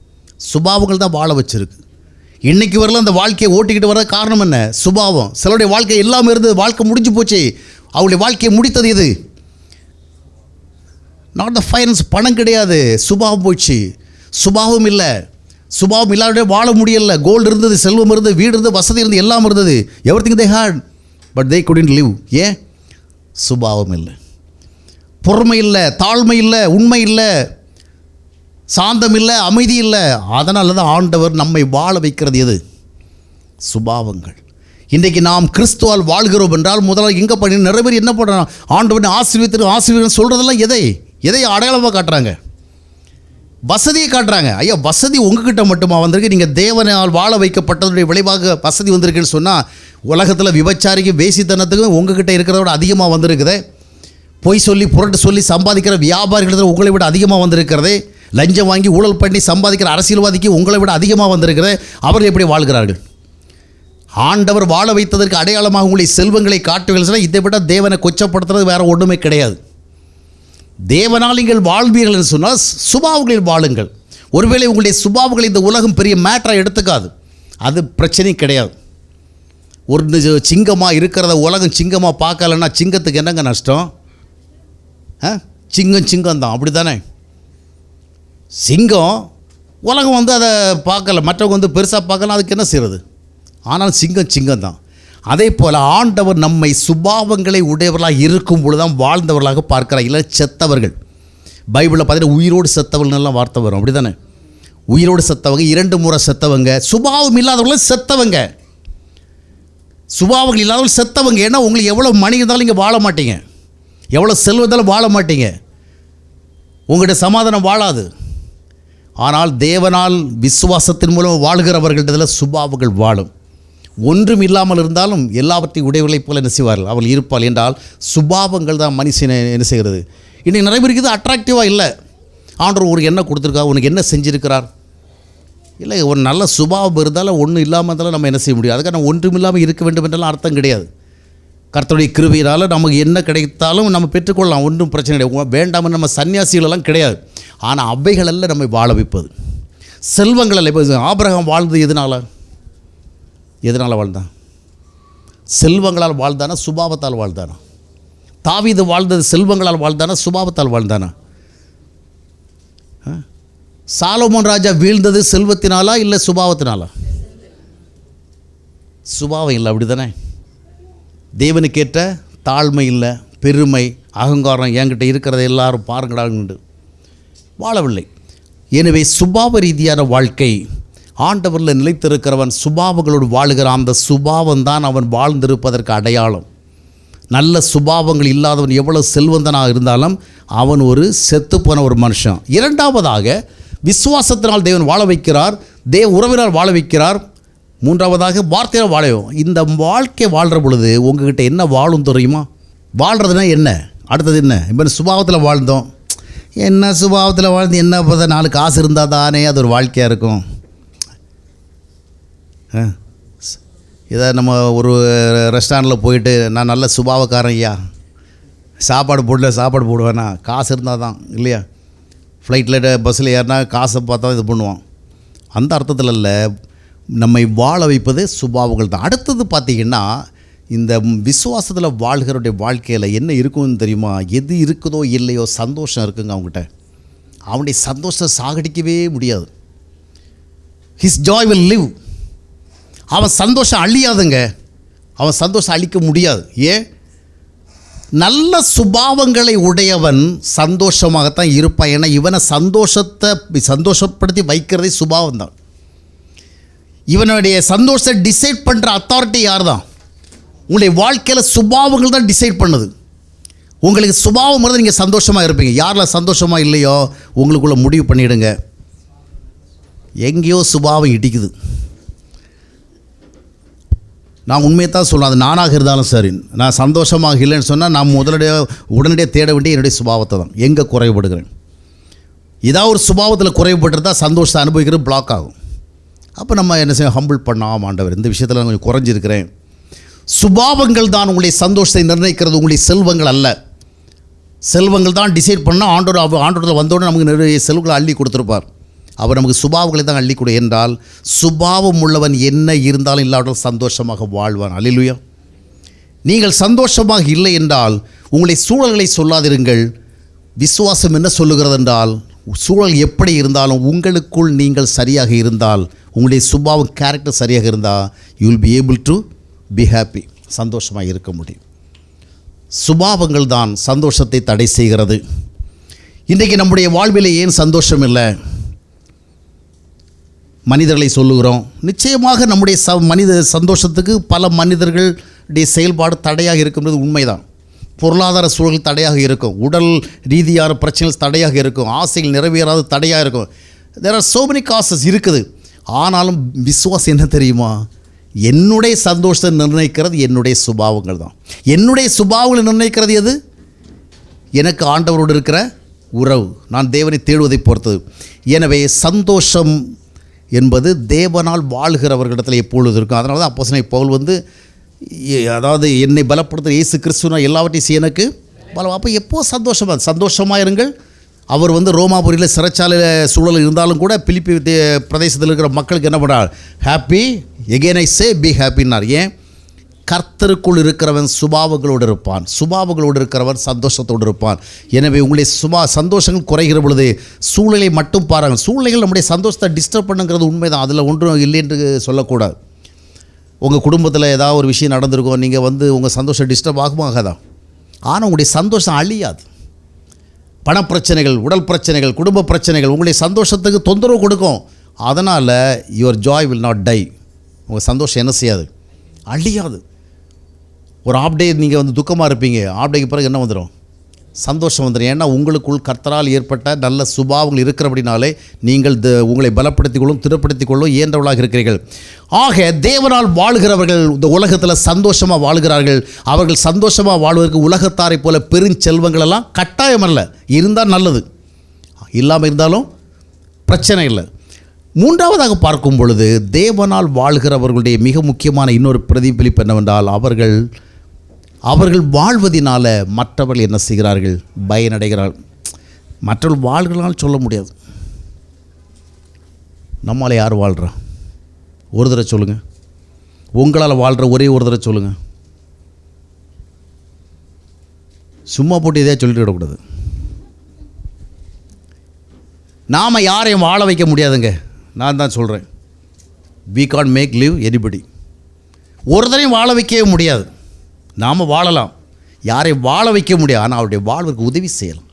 சுபாவங்கள் தான் வாழ வச்சிருக்கு. இன்றைக்கி வரல அந்த வாழ்க்கையை ஓட்டிக்கிட்டு வர காரணம் என்ன? சுபாவம். சிலருடைய வாழ்க்கை எல்லாமே இருந்தது, வாழ்க்கை முடிஞ்சு போச்சு. அவருடைய வாழ்க்கையை முடித்தது இது நாட் த ஃபைனான்ஸ், பணம் கிடையாது, சுபாவம் போச்சு. சுபாவம் இல்லை, சுபாவம் இல்லாத வாழ முடியல. கோல்டு இருந்தது, செல்வம் இருந்தது, வீடு இருந்தது, வசதி இருந்தது, எல்லாம் இருந்தது. Everything they had but they couldn't live. ஏன்? சுபாவம் இல்லை, பொறுமை இல்லை, தாழ்மை இல்லை, உண்மை இல்லை, சாந்தம் இல்லை, அமைதி இல்லை. அதனால தான் ஆண்டவர் நம்மை வாழ வைக்கிறது எது? சுபாவங்கள். இன்றைக்கு நாம் கிறிஸ்துவால் வாழ்கிறோம் என்றால் முதல்ல எங்கே பண்ணி நிறைய பேர் என்ன பண்ணுறாங்க? ஆண்டவனை ஆசீர்வதித்து சொல்கிறதெல்லாம் எதை அடையாளமாக காட்டுறாங்க? வசதியை காட்டுறாங்க. ஐயா, வசதி உங்ககிட்ட மட்டுமா வந்திருக்கு? நீங்கள் தேவனால் வாழ வைக்கப்பட்டதுடைய விளைவாக வசதி வந்திருக்குன்னு சொன்னால் உலகத்தில் விபச்சாரிக்கு வேசித்தனத்துக்கும் உங்ககிட்ட இருக்கிறத விட அதிகமாக வந்திருக்குது. பொய் சொல்லி புரட்டு சொல்லி சம்பாதிக்கிற வியாபாரிகள் உங்களை விட அதிகமாக வந்திருக்கிறது. லஞ்சம் வாங்கி ஊழல் பண்ணி சம்பாதிக்கிற அரசியல்வாதிக்கு உங்களை விட அதிகமாக வந்திருக்கிறது. அவர்கள் எப்படி வாழ்கிறார்கள்? ஆண்டவர் வாழ வைத்ததற்கு அடையாளமாக உங்களை செல்வங்களை காட்டுவீர்கள். இதை விட தேவனை கொச்சப்படுத்துறது வேறு ஒன்றுமே கிடையாது. தேவனால் நீங்கள் வாழ்வீர்கள் என்று சொன்னால் சுபாவங்களில் வாழுங்கள். ஒருவேளை உங்களுடைய சுபாவங்களை இந்த உலகம் பெரிய மேட்டராக எடுத்துக்காது, அது பிரச்சனை கிடையாது. ஒரு சிங்கமாக இருக்கிறத உலகம் சிங்கமாக பார்க்கலன்னா சிங்கத்துக்கு என்னங்க நஷ்டம்? சிங்கம் தான், அப்படி தானே? சிங்கம் உலகம் அதை பார்க்கல, மற்றவங்க பெருசாக பார்க்கலாம், அதுக்கு என்ன செய்கிறது? ஆனால் சிங்கம் தான். அதே போல் ஆண்டவர் நம்மை சுபாவங்களை உடையவர்களாக இருக்கும் பொழுது தான் வாழ்ந்தவர்களாக பார்க்கிறார். இல்லை செத்தவர்கள். பைபிளில் பார்த்தீங்கன்னா உயிரோடு செத்தவர்கள்லாம் வார்த்தை வரும், அப்படி தானே? உயிரோடு செத்தவங்க, 2 முறை செத்தவங்க, சுபாவம் இல்லாதவர்களும் செத்தவங்க. சுபாவங்கள் இல்லாதவர்கள் செத்தவங்க. ஏன்னா உங்களுக்கு எவ்வளோ மணி இருந்தாலும் நீங்கள் வாழ மாட்டீங்க, எவ்வளோ செல்வம் இருந்தாலும் வாழ மாட்டீங்க, உங்கள்கிட்ட சமாதானம் வாழாது. ஆனால் தேவனால் விசுவாசத்தின் மூலம் வாழ்கிறவர்களிடத்தில் சுபாவங்கள் வாழும். ஒன்றும் இல்லாமல் இருந்தாலும் எல்லாவற்றையும் உடையவர்களைப் போல என்ன செய்வார்கள்? அவள் இருப்பாள் என்றால் சுபாவங்கள் தான் மனுஷனை என்ன செய்கிறது? இன்றைக்கி நிறைய பேருக்கு இது அட்ராக்டிவாக இல்லை. ஆண்டவர் ஒரு என்ன கொடுத்துருக்கா, உனக்கு என்ன செஞ்சுருக்கிறார்? இல்லை, ஒரு நல்ல சுபாவம் இருந்தாலும் ஒன்றும் இல்லாமல் இருந்தாலும் நம்ம என்ன செய்ய முடியும்? அதுக்காக நம்ம ஒன்றும் இல்லாமல் இருக்க வேண்டும் என்றாலும் அர்த்தம் கிடையாது. கர்த்தருடைய கிருபையினால் நமக்கு என்ன கிடைத்தாலும் நம்ம பெற்றுக்கொள்ளலாம், ஒன்றும் பிரச்சனை கிடையாது. வேண்டாமல் நம்ம சன்னியாசிகளெல்லாம் கிடையாது. ஆனால் அவைகளெல்லாம் நம்மை வாழ வைப்பது செல்வங்கள் அல்ல. இப்போ ஆபிரகாம் வாழ்ந்தது எதனால் வாழ்ந்தான்? செல்வங்களால் வாழ்ந்தானா, சுபாவத்தால் வாழ்ந்தானா? தாவீது வாழ்ந்தது செல்வங்களால் வாழ்ந்தானா, சுபாவத்தால் வாழ்ந்தானா? சாலமோன் ராஜா வீழ்ந்தது செல்வத்தினாலா இல்லை சுபாவத்தினாலா? சுபாவம் இல்லை, அப்படி தானே? தேவனுக்கேற்ற தாழ்மை இல்லை, பெருமை, அகங்காரம், என்கிட்ட இருக்கிறத எல்லாரும் பாருங்கடான்னு வாழவில்லை. எனவே சுபாவ ரீதியான வாழ்க்கை, ஆண்டவரில் நிலைத்திருக்கிறவன் சுபாவங்களோடு வாழ்கிறான். அந்த சுபாவம் தான் அவன் வாழ்ந்திருப்பதற்கு அடையாளம். நல்ல சுபாவங்கள் இல்லாதவன் எவ்வளோ செல்வந்தனாக இருந்தாலும் அவன் ஒரு செத்துப்போன ஒரு மனுஷன். இரண்டாவதாக விசுவாசத்தினால் தேவன் வாழ வைக்கிறார், உறவினால் வாழ வைக்கிறார். மூன்றாவதாக வார்த்தையால் வாழையும். இந்த வாழ்க்கை வாழ்கிற பொழுது உங்கள்கிட்ட என்ன வாழும் தெரியுமா? வாழ்கிறதுனா என்ன? அடுத்தது என்ன? இப்போ சுபாவத்தில் வாழ்ந்தோம், என்ன சுபாவத்தில் வாழ்ந்து என்ன பார்த்தா 4 காசு இருந்தால் தானே அது ஒரு வாழ்க்கையாக இருக்கும். இதை நம்ம ஒரு ரெஸ்டாரண்ட்டில் போயிட்டு நான் நல்ல சுபாவக்காரன் ஐயா, சாப்பாடு போடுவேன்னா காசு இருந்தால் தான், இல்லையா? ஃப்ளைட்டில் பஸ்ஸில் ஏறினா காசை பார்த்தா இது பண்ணுவான். அந்த அர்த்தத்தில் இல்லை, நம்மை வாழ வைப்பது சுபாவங்கள் தான். அடுத்தது பார்த்திங்கன்னா இந்த விசுவாசத்தில் வாழ்கிறவருடைய வாழ்க்கையில் என்ன இருக்குன்னு தெரியுமா? எது இருக்குதோ இல்லையோ சந்தோஷம் இருக்குங்க அவங்ககிட்ட. அவனுடைய சந்தோஷத்தை சாகடிக்கவே முடியாது. His Joy will live. அவன் சந்தோஷம் அழியாதுங்க, அவன் சந்தோஷம் அழிக்க முடியாது. ஏன்? நல்ல சுபாவங்களை உடையவன் சந்தோஷமாகத்தான் இருப்பான். ஏன்னா இவனை சந்தோஷப்படுத்தி வைக்கிறதே சுபாவம் தான். இவனுடைய சந்தோஷத்தை டிசைட் பண்ணுற அத்தாரிட்டி யார் தான்? உங்களுடைய வாழ்க்கையில் சுபாவங்கள் தான் டிசைட் பண்ணுது. உங்களுக்கு சுபாவம் இருந்தால் நீங்கள் சந்தோஷமாக இருப்பீங்க. யாரில் சந்தோஷமாக இல்லையோ உங்களுக்குள்ளே முடிவு பண்ணிவிடுங்க, எங்கேயோ சுபாவம் இடிக்குது. நான் உண்மையை தான் சொல்லுவேன், அது நானாக இருந்தாலும் சரி. நான் சந்தோஷமாக இல்லைன்னு சொன்னால் நான் உடனடியாக தேட வேண்டிய என்னுடைய சுபாவத்தை தான். எங்கே குறைபடுகிறேன்? ஏதாவது ஒரு சுபாவத்தில் குறைபட்டுருந்தால் சந்தோஷத்தை அனுபவிக்கிறது பிளாக் ஆகும். அப்போ நம்ம என்ன செய்ய ஹம்பிள் பண்ணாமல் ஆண்டவர் இந்த விஷயத்தில் நான் கொஞ்சம் குறைஞ்சிருக்கிறேன். சுபாவங்கள் தான் உங்களுடைய சந்தோஷத்தை நிர்ணயிக்கிறது, உங்களுடைய செல்வங்கள் அல்ல. செல்வங்கள் தான் டிசைட் பண்ணால் ஆண்டோட வந்தோடனே நமக்கு நிறைய செல்வங்களை அள்ளி கொடுத்துருப்பார். அவர் நமக்கு சுபாவங்களை தான் அள்ளி கொடு என்றால், சுபாவம் உள்ளவன் என்ன இருந்தாலும் இல்லாவிட்டால் சந்தோஷமாக வாழ்வான். அல்லேலூயா. நீங்கள் சந்தோஷமாக இல்லை என்றால் உங்களுடைய சூழல்களை சொல்லாதிருங்கள். விசுவாசம் என்ன சொல்லுகிறது என்றால், சூழல் எப்படி இருந்தாலும் உங்களுக்குள் நீங்கள் சரியாக இருந்தால், உங்களுடைய சுபாவம் கேரக்டர் சரியாக இருந்தால், you will be able to be happy, சந்தோஷமாக இருக்க முடியும். சுபாவங்கள் தான் சந்தோஷத்தை தடை செய்கிறது. இன்றைக்கு நம்முடைய வாழ்வில் ஏன் சந்தோஷம் இல்லை? மனிதர்களை சொல்லுகிறோம். நிச்சயமாக நம்முடைய மனித சந்தோஷத்துக்கு பல மனிதர்களுடைய செயல்பாடு தடையாக இருக்குன்றது உண்மைதான். பொருளாதார சூழல் தடையாக இருக்கும், உடல் ரீதியான பிரச்சனைகள் தடையாக இருக்கும், ஆசைகள் நிறைவேறாத தடையாக இருக்கும். There are so many causes இருக்குது. ஆனாலும் விசுவாசம் என்ன தெரியுமா? என்னுடைய சந்தோஷத்தை நிர்ணயிக்கிறது என்னுடைய சுபாவங்கள் தான். என்னுடைய சுபாவங்களை நிர்ணயிக்கிறது எது? எனக்கு ஆண்டவரோடு இருக்கிற உறவு, நான் தேவனை தேடுவதை பொறுத்தது. எனவே சந்தோஷம் என்பது தேவனால் வாழ்கிறவர்களிடத்தில் எப்பொழுது இருக்கும். அதனால தான் அப்போஸ்தலனாகிய பவுல் அதாவது என்னை பலப்படுத்த இயேசு கிறிஸ்துவ எல்லாவற்றையும் செய்ய எனக்கு பலம். அப்போ எப்போது சந்தோஷமாக இருங்கள். அவர் ரோமாபுரியில் சிறைச்சாலையில் சூழல் இருந்தாலும் கூட பிலிப்பி பிரதேசத்தில் இருக்கிற மக்களுக்கு என்ன பண்ணுறார்? Happy again I say be ஹாப்பின்னார். ஏன்? கர்த்தருக்குள் இருக்கிறவன் சுபாவங்களோடு இருப்பான், சுபாவங்களோடு இருக்கிறவன் சந்தோஷத்தோடு இருப்பான். எனவே உங்களுடைய சந்தோஷங்கள் குறைகிற பொழுது சூழ்நிலை மட்டும் பாருங்கள். சூழ்நிலைகள் நம்முடைய சந்தோஷத்தை டிஸ்டர்ப் பண்ணுங்கிறது உண்மைதான், அதில் ஒன்றும் இல்லை என்று சொல்லக்கூடாது. உங்கள் குடும்பத்தில் ஏதாவது ஒரு விஷயம் நடந்திருக்கும், நீங்கள் உங்கள் சந்தோஷம் டிஸ்டர்ப் ஆகாதான். ஆனால் உங்களுடைய சந்தோஷம் அழியாது. பணப்பிரச்சனைகள், உடல் பிரச்சனைகள், குடும்ப பிரச்சனைகள் உங்களுடைய சந்தோஷத்துக்கு தொந்தரவு கொடுக்கும். அதனால் your Joy will not tie. உங்கள் சந்தோஷம் என்ன செய்யாது? அழியாது. ஒரு ஆஃப் டே நீங்கள் துக்கமாக இருப்பீங்க, ஆஃப் டேக்கு பிறகு என்ன வந்துடும்? சந்தோஷம் வந்துடும். ஏன்னா உங்களுக்குள் கர்த்தரால் ஏற்பட்ட நல்ல சுபாவங்கள் இருக்கிறபடினாலே நீங்கள் உங்களை பலப்படுத்திக் கொள்ளும், திடப்படுத்திக் கொள்ளும் இயன்றவர்களாக இருக்கிறீர்கள். ஆக தேவனால் வாழ்கிறவர்கள் இந்த உலகத்தில் சந்தோஷமாக வாழ்கிறார்கள். அவர்கள் சந்தோஷமாக வாழ்வதற்கு உலகத்தாரை போல பெருஞ்செல்வங்கள் எல்லாம் கட்டாயம் அல்ல. இருந்தால் நல்லது, இல்லாமல் இருந்தாலும் பிரச்சனை இல்லை. மூன்றாவதாக பார்க்கும் பொழுது தேவனால் வாழ்கிறவர்களுடைய மிக முக்கியமான இன்னொரு பிரதிபலிப்பு என்னவென்றால், அவர்கள் வாழ்வதினால மற்றவர்கள் என்ன செய்கிறார்கள்? பயனடைகிறார்கள். மற்றவர்கள் வாழ்கிறால் சொல்ல முடியாது. நம்மளால் யார் வாழ்கிறா? ஒரு தடவை சொல்லுங்கள். உங்களால் வாழ்கிற ஒரே ஒரு தடவை சொல்லுங்கள். சும்மா போட்டு இதே சொல்லிட்டு விடக்கூடாது. நாம் யாரையும் வாழ வைக்க முடியாதுங்க. நான் தான் சொல்கிறேன், we can't make live anybody. ஒருத்தரையும் வாழ வைக்கவே முடியாது. நாம் வாழலாம், யாரையும் வாழ வைக்க முடியாது. ஆனால் அவருடைய வாழ்வதற்கு உதவி செய்யலாம்.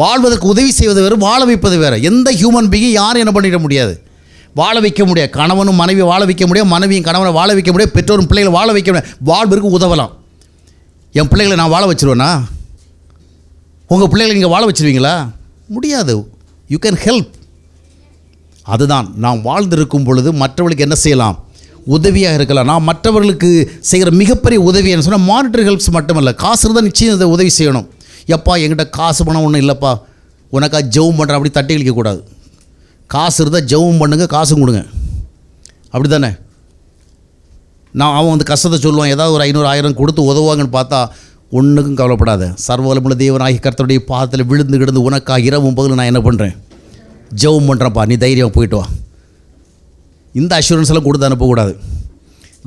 வாழ்வதற்கு உதவி செய்வது வேறு, வாழ வைப்பது வேறு. எந்த ஹியூமன் பீயிங் யாரும் என்ன பண்ணிட முடியாது? வாழ வைக்க முடியாது. கணவனும் மனைவி வாழ வைக்க முடியாது, மனைவியும் கணவனை வாழ வைக்க முடியாது, பெற்றோரும் பிள்ளைகளை வாழ வைக்க முடியாது. வாழ்வதற்கு உதவலாம். என் பிள்ளைகளை நான் வாழ வச்சுருவேனா? உங்கள் பிள்ளைகளை நீங்கள் வாழ வச்சுருவீங்களா? முடியாது. You can help. அதுதான் நாம் வாழ்ந்திருக்கும் பொழுது மற்றவர்களுக்கு என்ன செய்யலாம்? உதவியாக இருக்கலாம். நான் மற்றவர்களுக்கு செய்கிற மிகப்பெரிய உதவி என்ன சொன்னால், மானிட்டரி ஹெல்ப்ஸ் மட்டுமல்ல, காசு இருந்தால் நிச்சயம் இதை உதவி செய்யணும். எப்பா என்கிட்ட காசு பணம் ஒன்றும் இல்லைப்பா, உனக்கா ஜெபம் பண்ணுறேன் அப்படி தட்டி கழிக்கக்கூடாது. காசு இருந்தால் ஜெபம் பண்ணுங்க, காசும் கொடுங்க. அப்படி தானே? அவன் கஷ்டத்தை சொல்லுவான், ஏதாவது ஒரு 500 1000 கொடுத்து உதவுவாங்கன்னு பார்த்தா ஒன்றுக்கும் கவலைப்படாத. சர்வவல்லமையுள்ள தேவனாகிய கர்த்தருடைய பாதத்தில் விழுந்து கிடந்து உனக்காக இரவும் பகலும் நான் என்ன பண்ணுறேன்? ஜெபம் பண்ணுறேன்ப்பா, நீ தைரியம் போயிட்டு வா. இந்த அஷூரன்ஸ் எல்லாம் கொடுத்து அனுப்பக்கூடாது.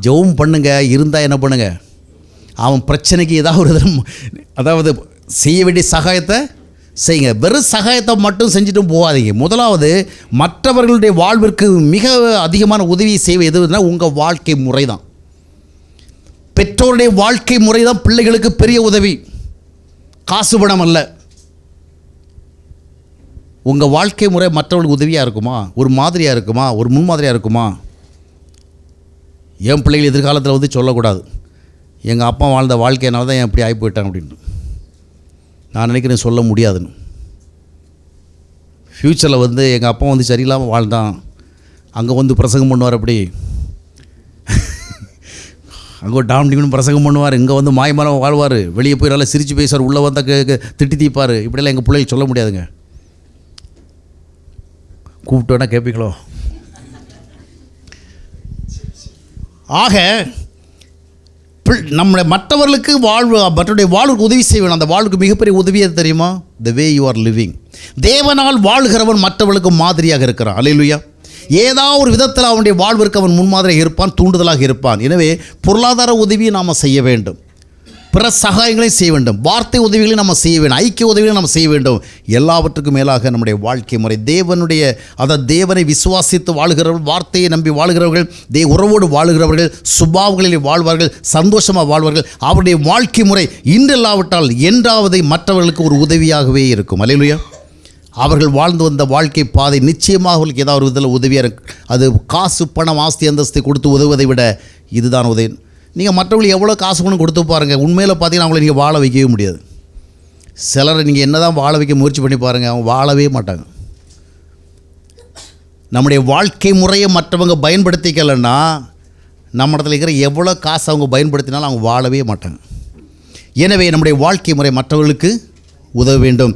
ஜெபம் பண்ணுங்க, இருந்தால் என்ன பண்ணுங்க? அவன் பிரச்சனைக்கு அதாவது செய்ய வேண்டிய சகாயத்தை செய்யுங்க. வெறும் சகாயத்தை மட்டும் செஞ்சுட்டும் போகாதீங்க. முதலாவது மற்றவர்களுடைய வாழ்விற்கு மிக அதிகமான உதவியை செய்வது எதுனா உங்கள் வாழ்க்கை முறை தான். பெற்றோருடைய வாழ்க்கை முறை தான் பிள்ளைகளுக்கு பெரிய உதவி, காசு பணம் அல்ல. உங்கள் வாழ்க்கை முறை மற்றவர்களுக்கு உதவியாக இருக்குமா? ஒரு மாதிரியாக இருக்குமா? ஒரு முன்மாதிரியாக இருக்குமா? என் பிள்ளைகள் எதிர்காலத்தில் சொல்லக்கூடாது, எங்கள் அப்பா வாழ்ந்த வாழ்க்கையினால தான் எப்படி ஆகி போயிட்டாங்க அப்படின்னு. நான் நினைக்கிறேன் சொல்ல முடியாதுன்னு. ஃப்யூச்சரில் எங்கள் அப்பா சரியில்லாமல் வாழ்ந்தான், அங்கே பிரசங்கம் பண்ணுவார், அப்படி அங்கே டாம்டிங்னு பிரசங்கம் பண்ணுவார், இங்கே மாயமாலம் வாழ்வார், வெளியே போய் நல்லா சிரித்து பேசுவார், உள்ளே வந்தால் திட்டி தீப்பார். இப்படியெல்லாம் எங்கள் பிள்ளைகள் சொல்ல முடியாதுங்க. கூப்பிட்டு வேணால் கேட்பீங்களோ? ஆக நம்முடைய மற்றவர்களுக்கு மற்றவருடைய வாழ்வுக்கு உதவி செய்ய வேணும். அந்த வாழ்வுக்கு மிகப்பெரிய உதவி எது தெரியுமா? த வே யூ ஆர் லிவிங். தேவனால் வாழ்கிறவன் மற்றவர்களுக்கு மாதிரியாக இருக்கிறான். அல்லேலூயா. ஏதாவது ஒரு விதத்தில் அவனுடைய வாழ்விற்கு அவன் முன்மாதிரியாக இருப்பான், தூண்டுதலாக இருப்பான். எனவே பொருளாதார உதவியை நாம் செய்ய வேண்டும், பிற சகாயங்களையும் செய்ய வேண்டும், வார்த்தை உதவிகளையும் நம்ம செய்ய வேண்டும், ஐக்கிய உதவிகளையும் நம்ம செய்ய வேண்டும். எல்லாவற்றுக்கும் மேலாக நம்முடைய வாழ்க்கை முறை தேவனை விசுவாசித்து வாழ்கிறவர்கள், வார்த்தையை நம்பி வாழ்கிறவர்கள், உறவோடு வாழ்கிறவர்கள், சுபாவங்களில் வாழ்வார்கள், சந்தோஷமாக வாழ்வார்கள். அவருடைய வாழ்க்கை முறை இன்றெல்லாவிட்டால் என்றாவது மற்றவர்களுக்கு ஒரு உதவியாகவே இருக்கும். அல்லேலூயா. அவர்கள் வாழ்ந்து வந்த வாழ்க்கை பாதை நிச்சயமாக அவர்களுக்கு ஏதாவது ஒரு விதத்தில் உதவியாக இருக்கும். அது காசு, பணம், ஆஸ்தி, அந்தஸ்தை கொடுத்து உதவுவதை விட இதுதான் உதவி. நீங்கள் மற்றவங்களுக்கு எவ்வளோ காசு கொண்டு கொடுத்து பாருங்கள், உண்மையில் பார்த்தீங்கன்னா அவங்களை நீங்கள் வாழ வைக்கவே முடியாது. சிலரை நீங்கள் என்ன தான் வாழ வைக்க முயற்சி பண்ணி பாருங்கள், அவங்க வாழவே மாட்டாங்க. நம்முடைய வாழ்க்கை முறையை மற்றவங்க பயன்படுத்திக்கலைன்னா நம்ம இடத்துல இருக்கிற எவ்வளோ காசு அவங்க பயன்படுத்தினாலும் அவங்க வாழவே மாட்டாங்க. எனவே நம்முடைய வாழ்க்கை முறை மற்றவர்களுக்கு உதவ வேண்டும்.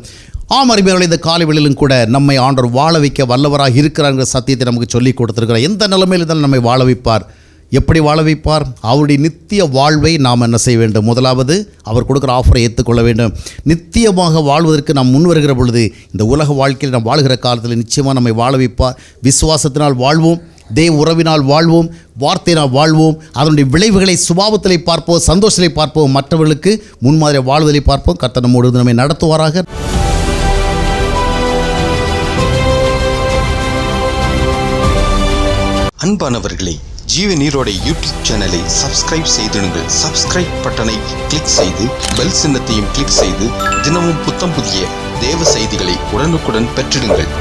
அருமையானவர்களே, இந்த காலை வேளையிலும் கூட நம்மை ஆண்டவர் வாழ வைக்க வல்லவராக இருக்கிறாங்கிற சத்தியத்தை நமக்கு சொல்லி கொடுத்துருக்கிறார். எந்த நிலைமையில் இருந்தாலும் நம்மை வாழ வைப்பார். எப்படி வாழ வைப்பார்? அவருடைய நித்திய வாழ்வை நாம் என்ன செய்ய வேண்டும்? முதலாவது அவர் கொடுக்குற ஆஃபரை ஏற்றுக்கொள்ள வேண்டும். நித்தியமாக வாழ்வதற்கு நாம் முன் வருகிற பொழுது இந்த உலக வாழ்க்கையில் நாம் வாழ்கிற காலத்தில் நிச்சயமாக நம்மை வாழ வைப்பார். விசுவாசத்தினால் வாழ்வோம், தேவ உறவினால் வாழ்வோம், வார்த்தையினால் வாழ்வோம். அதனுடைய விளைவுகளை சுபாவத்திலே பார்ப்போம், சந்தோஷத்தை பார்ப்போம், மற்றவர்களுக்கு முன்மாதிரி வாழ்வதை பார்ப்போம். கர்த்தர் நம்மோடு நம்மை நடத்துவாராக. அன்பானவர்களே, ஜீவ நீரோடை யூடியூப் சேனலை சப்ஸ்கிரைப் செய்திடுங்கள். சப்ஸ்கிரைப் பட்டனை கிளிக் செய்து பெல் சின்னத்தையும் கிளிக் செய்து தினமும் புத்தம் புதிய தேவ செய்திகளை உடனுக்குடன் பெற்றிடுங்கள்.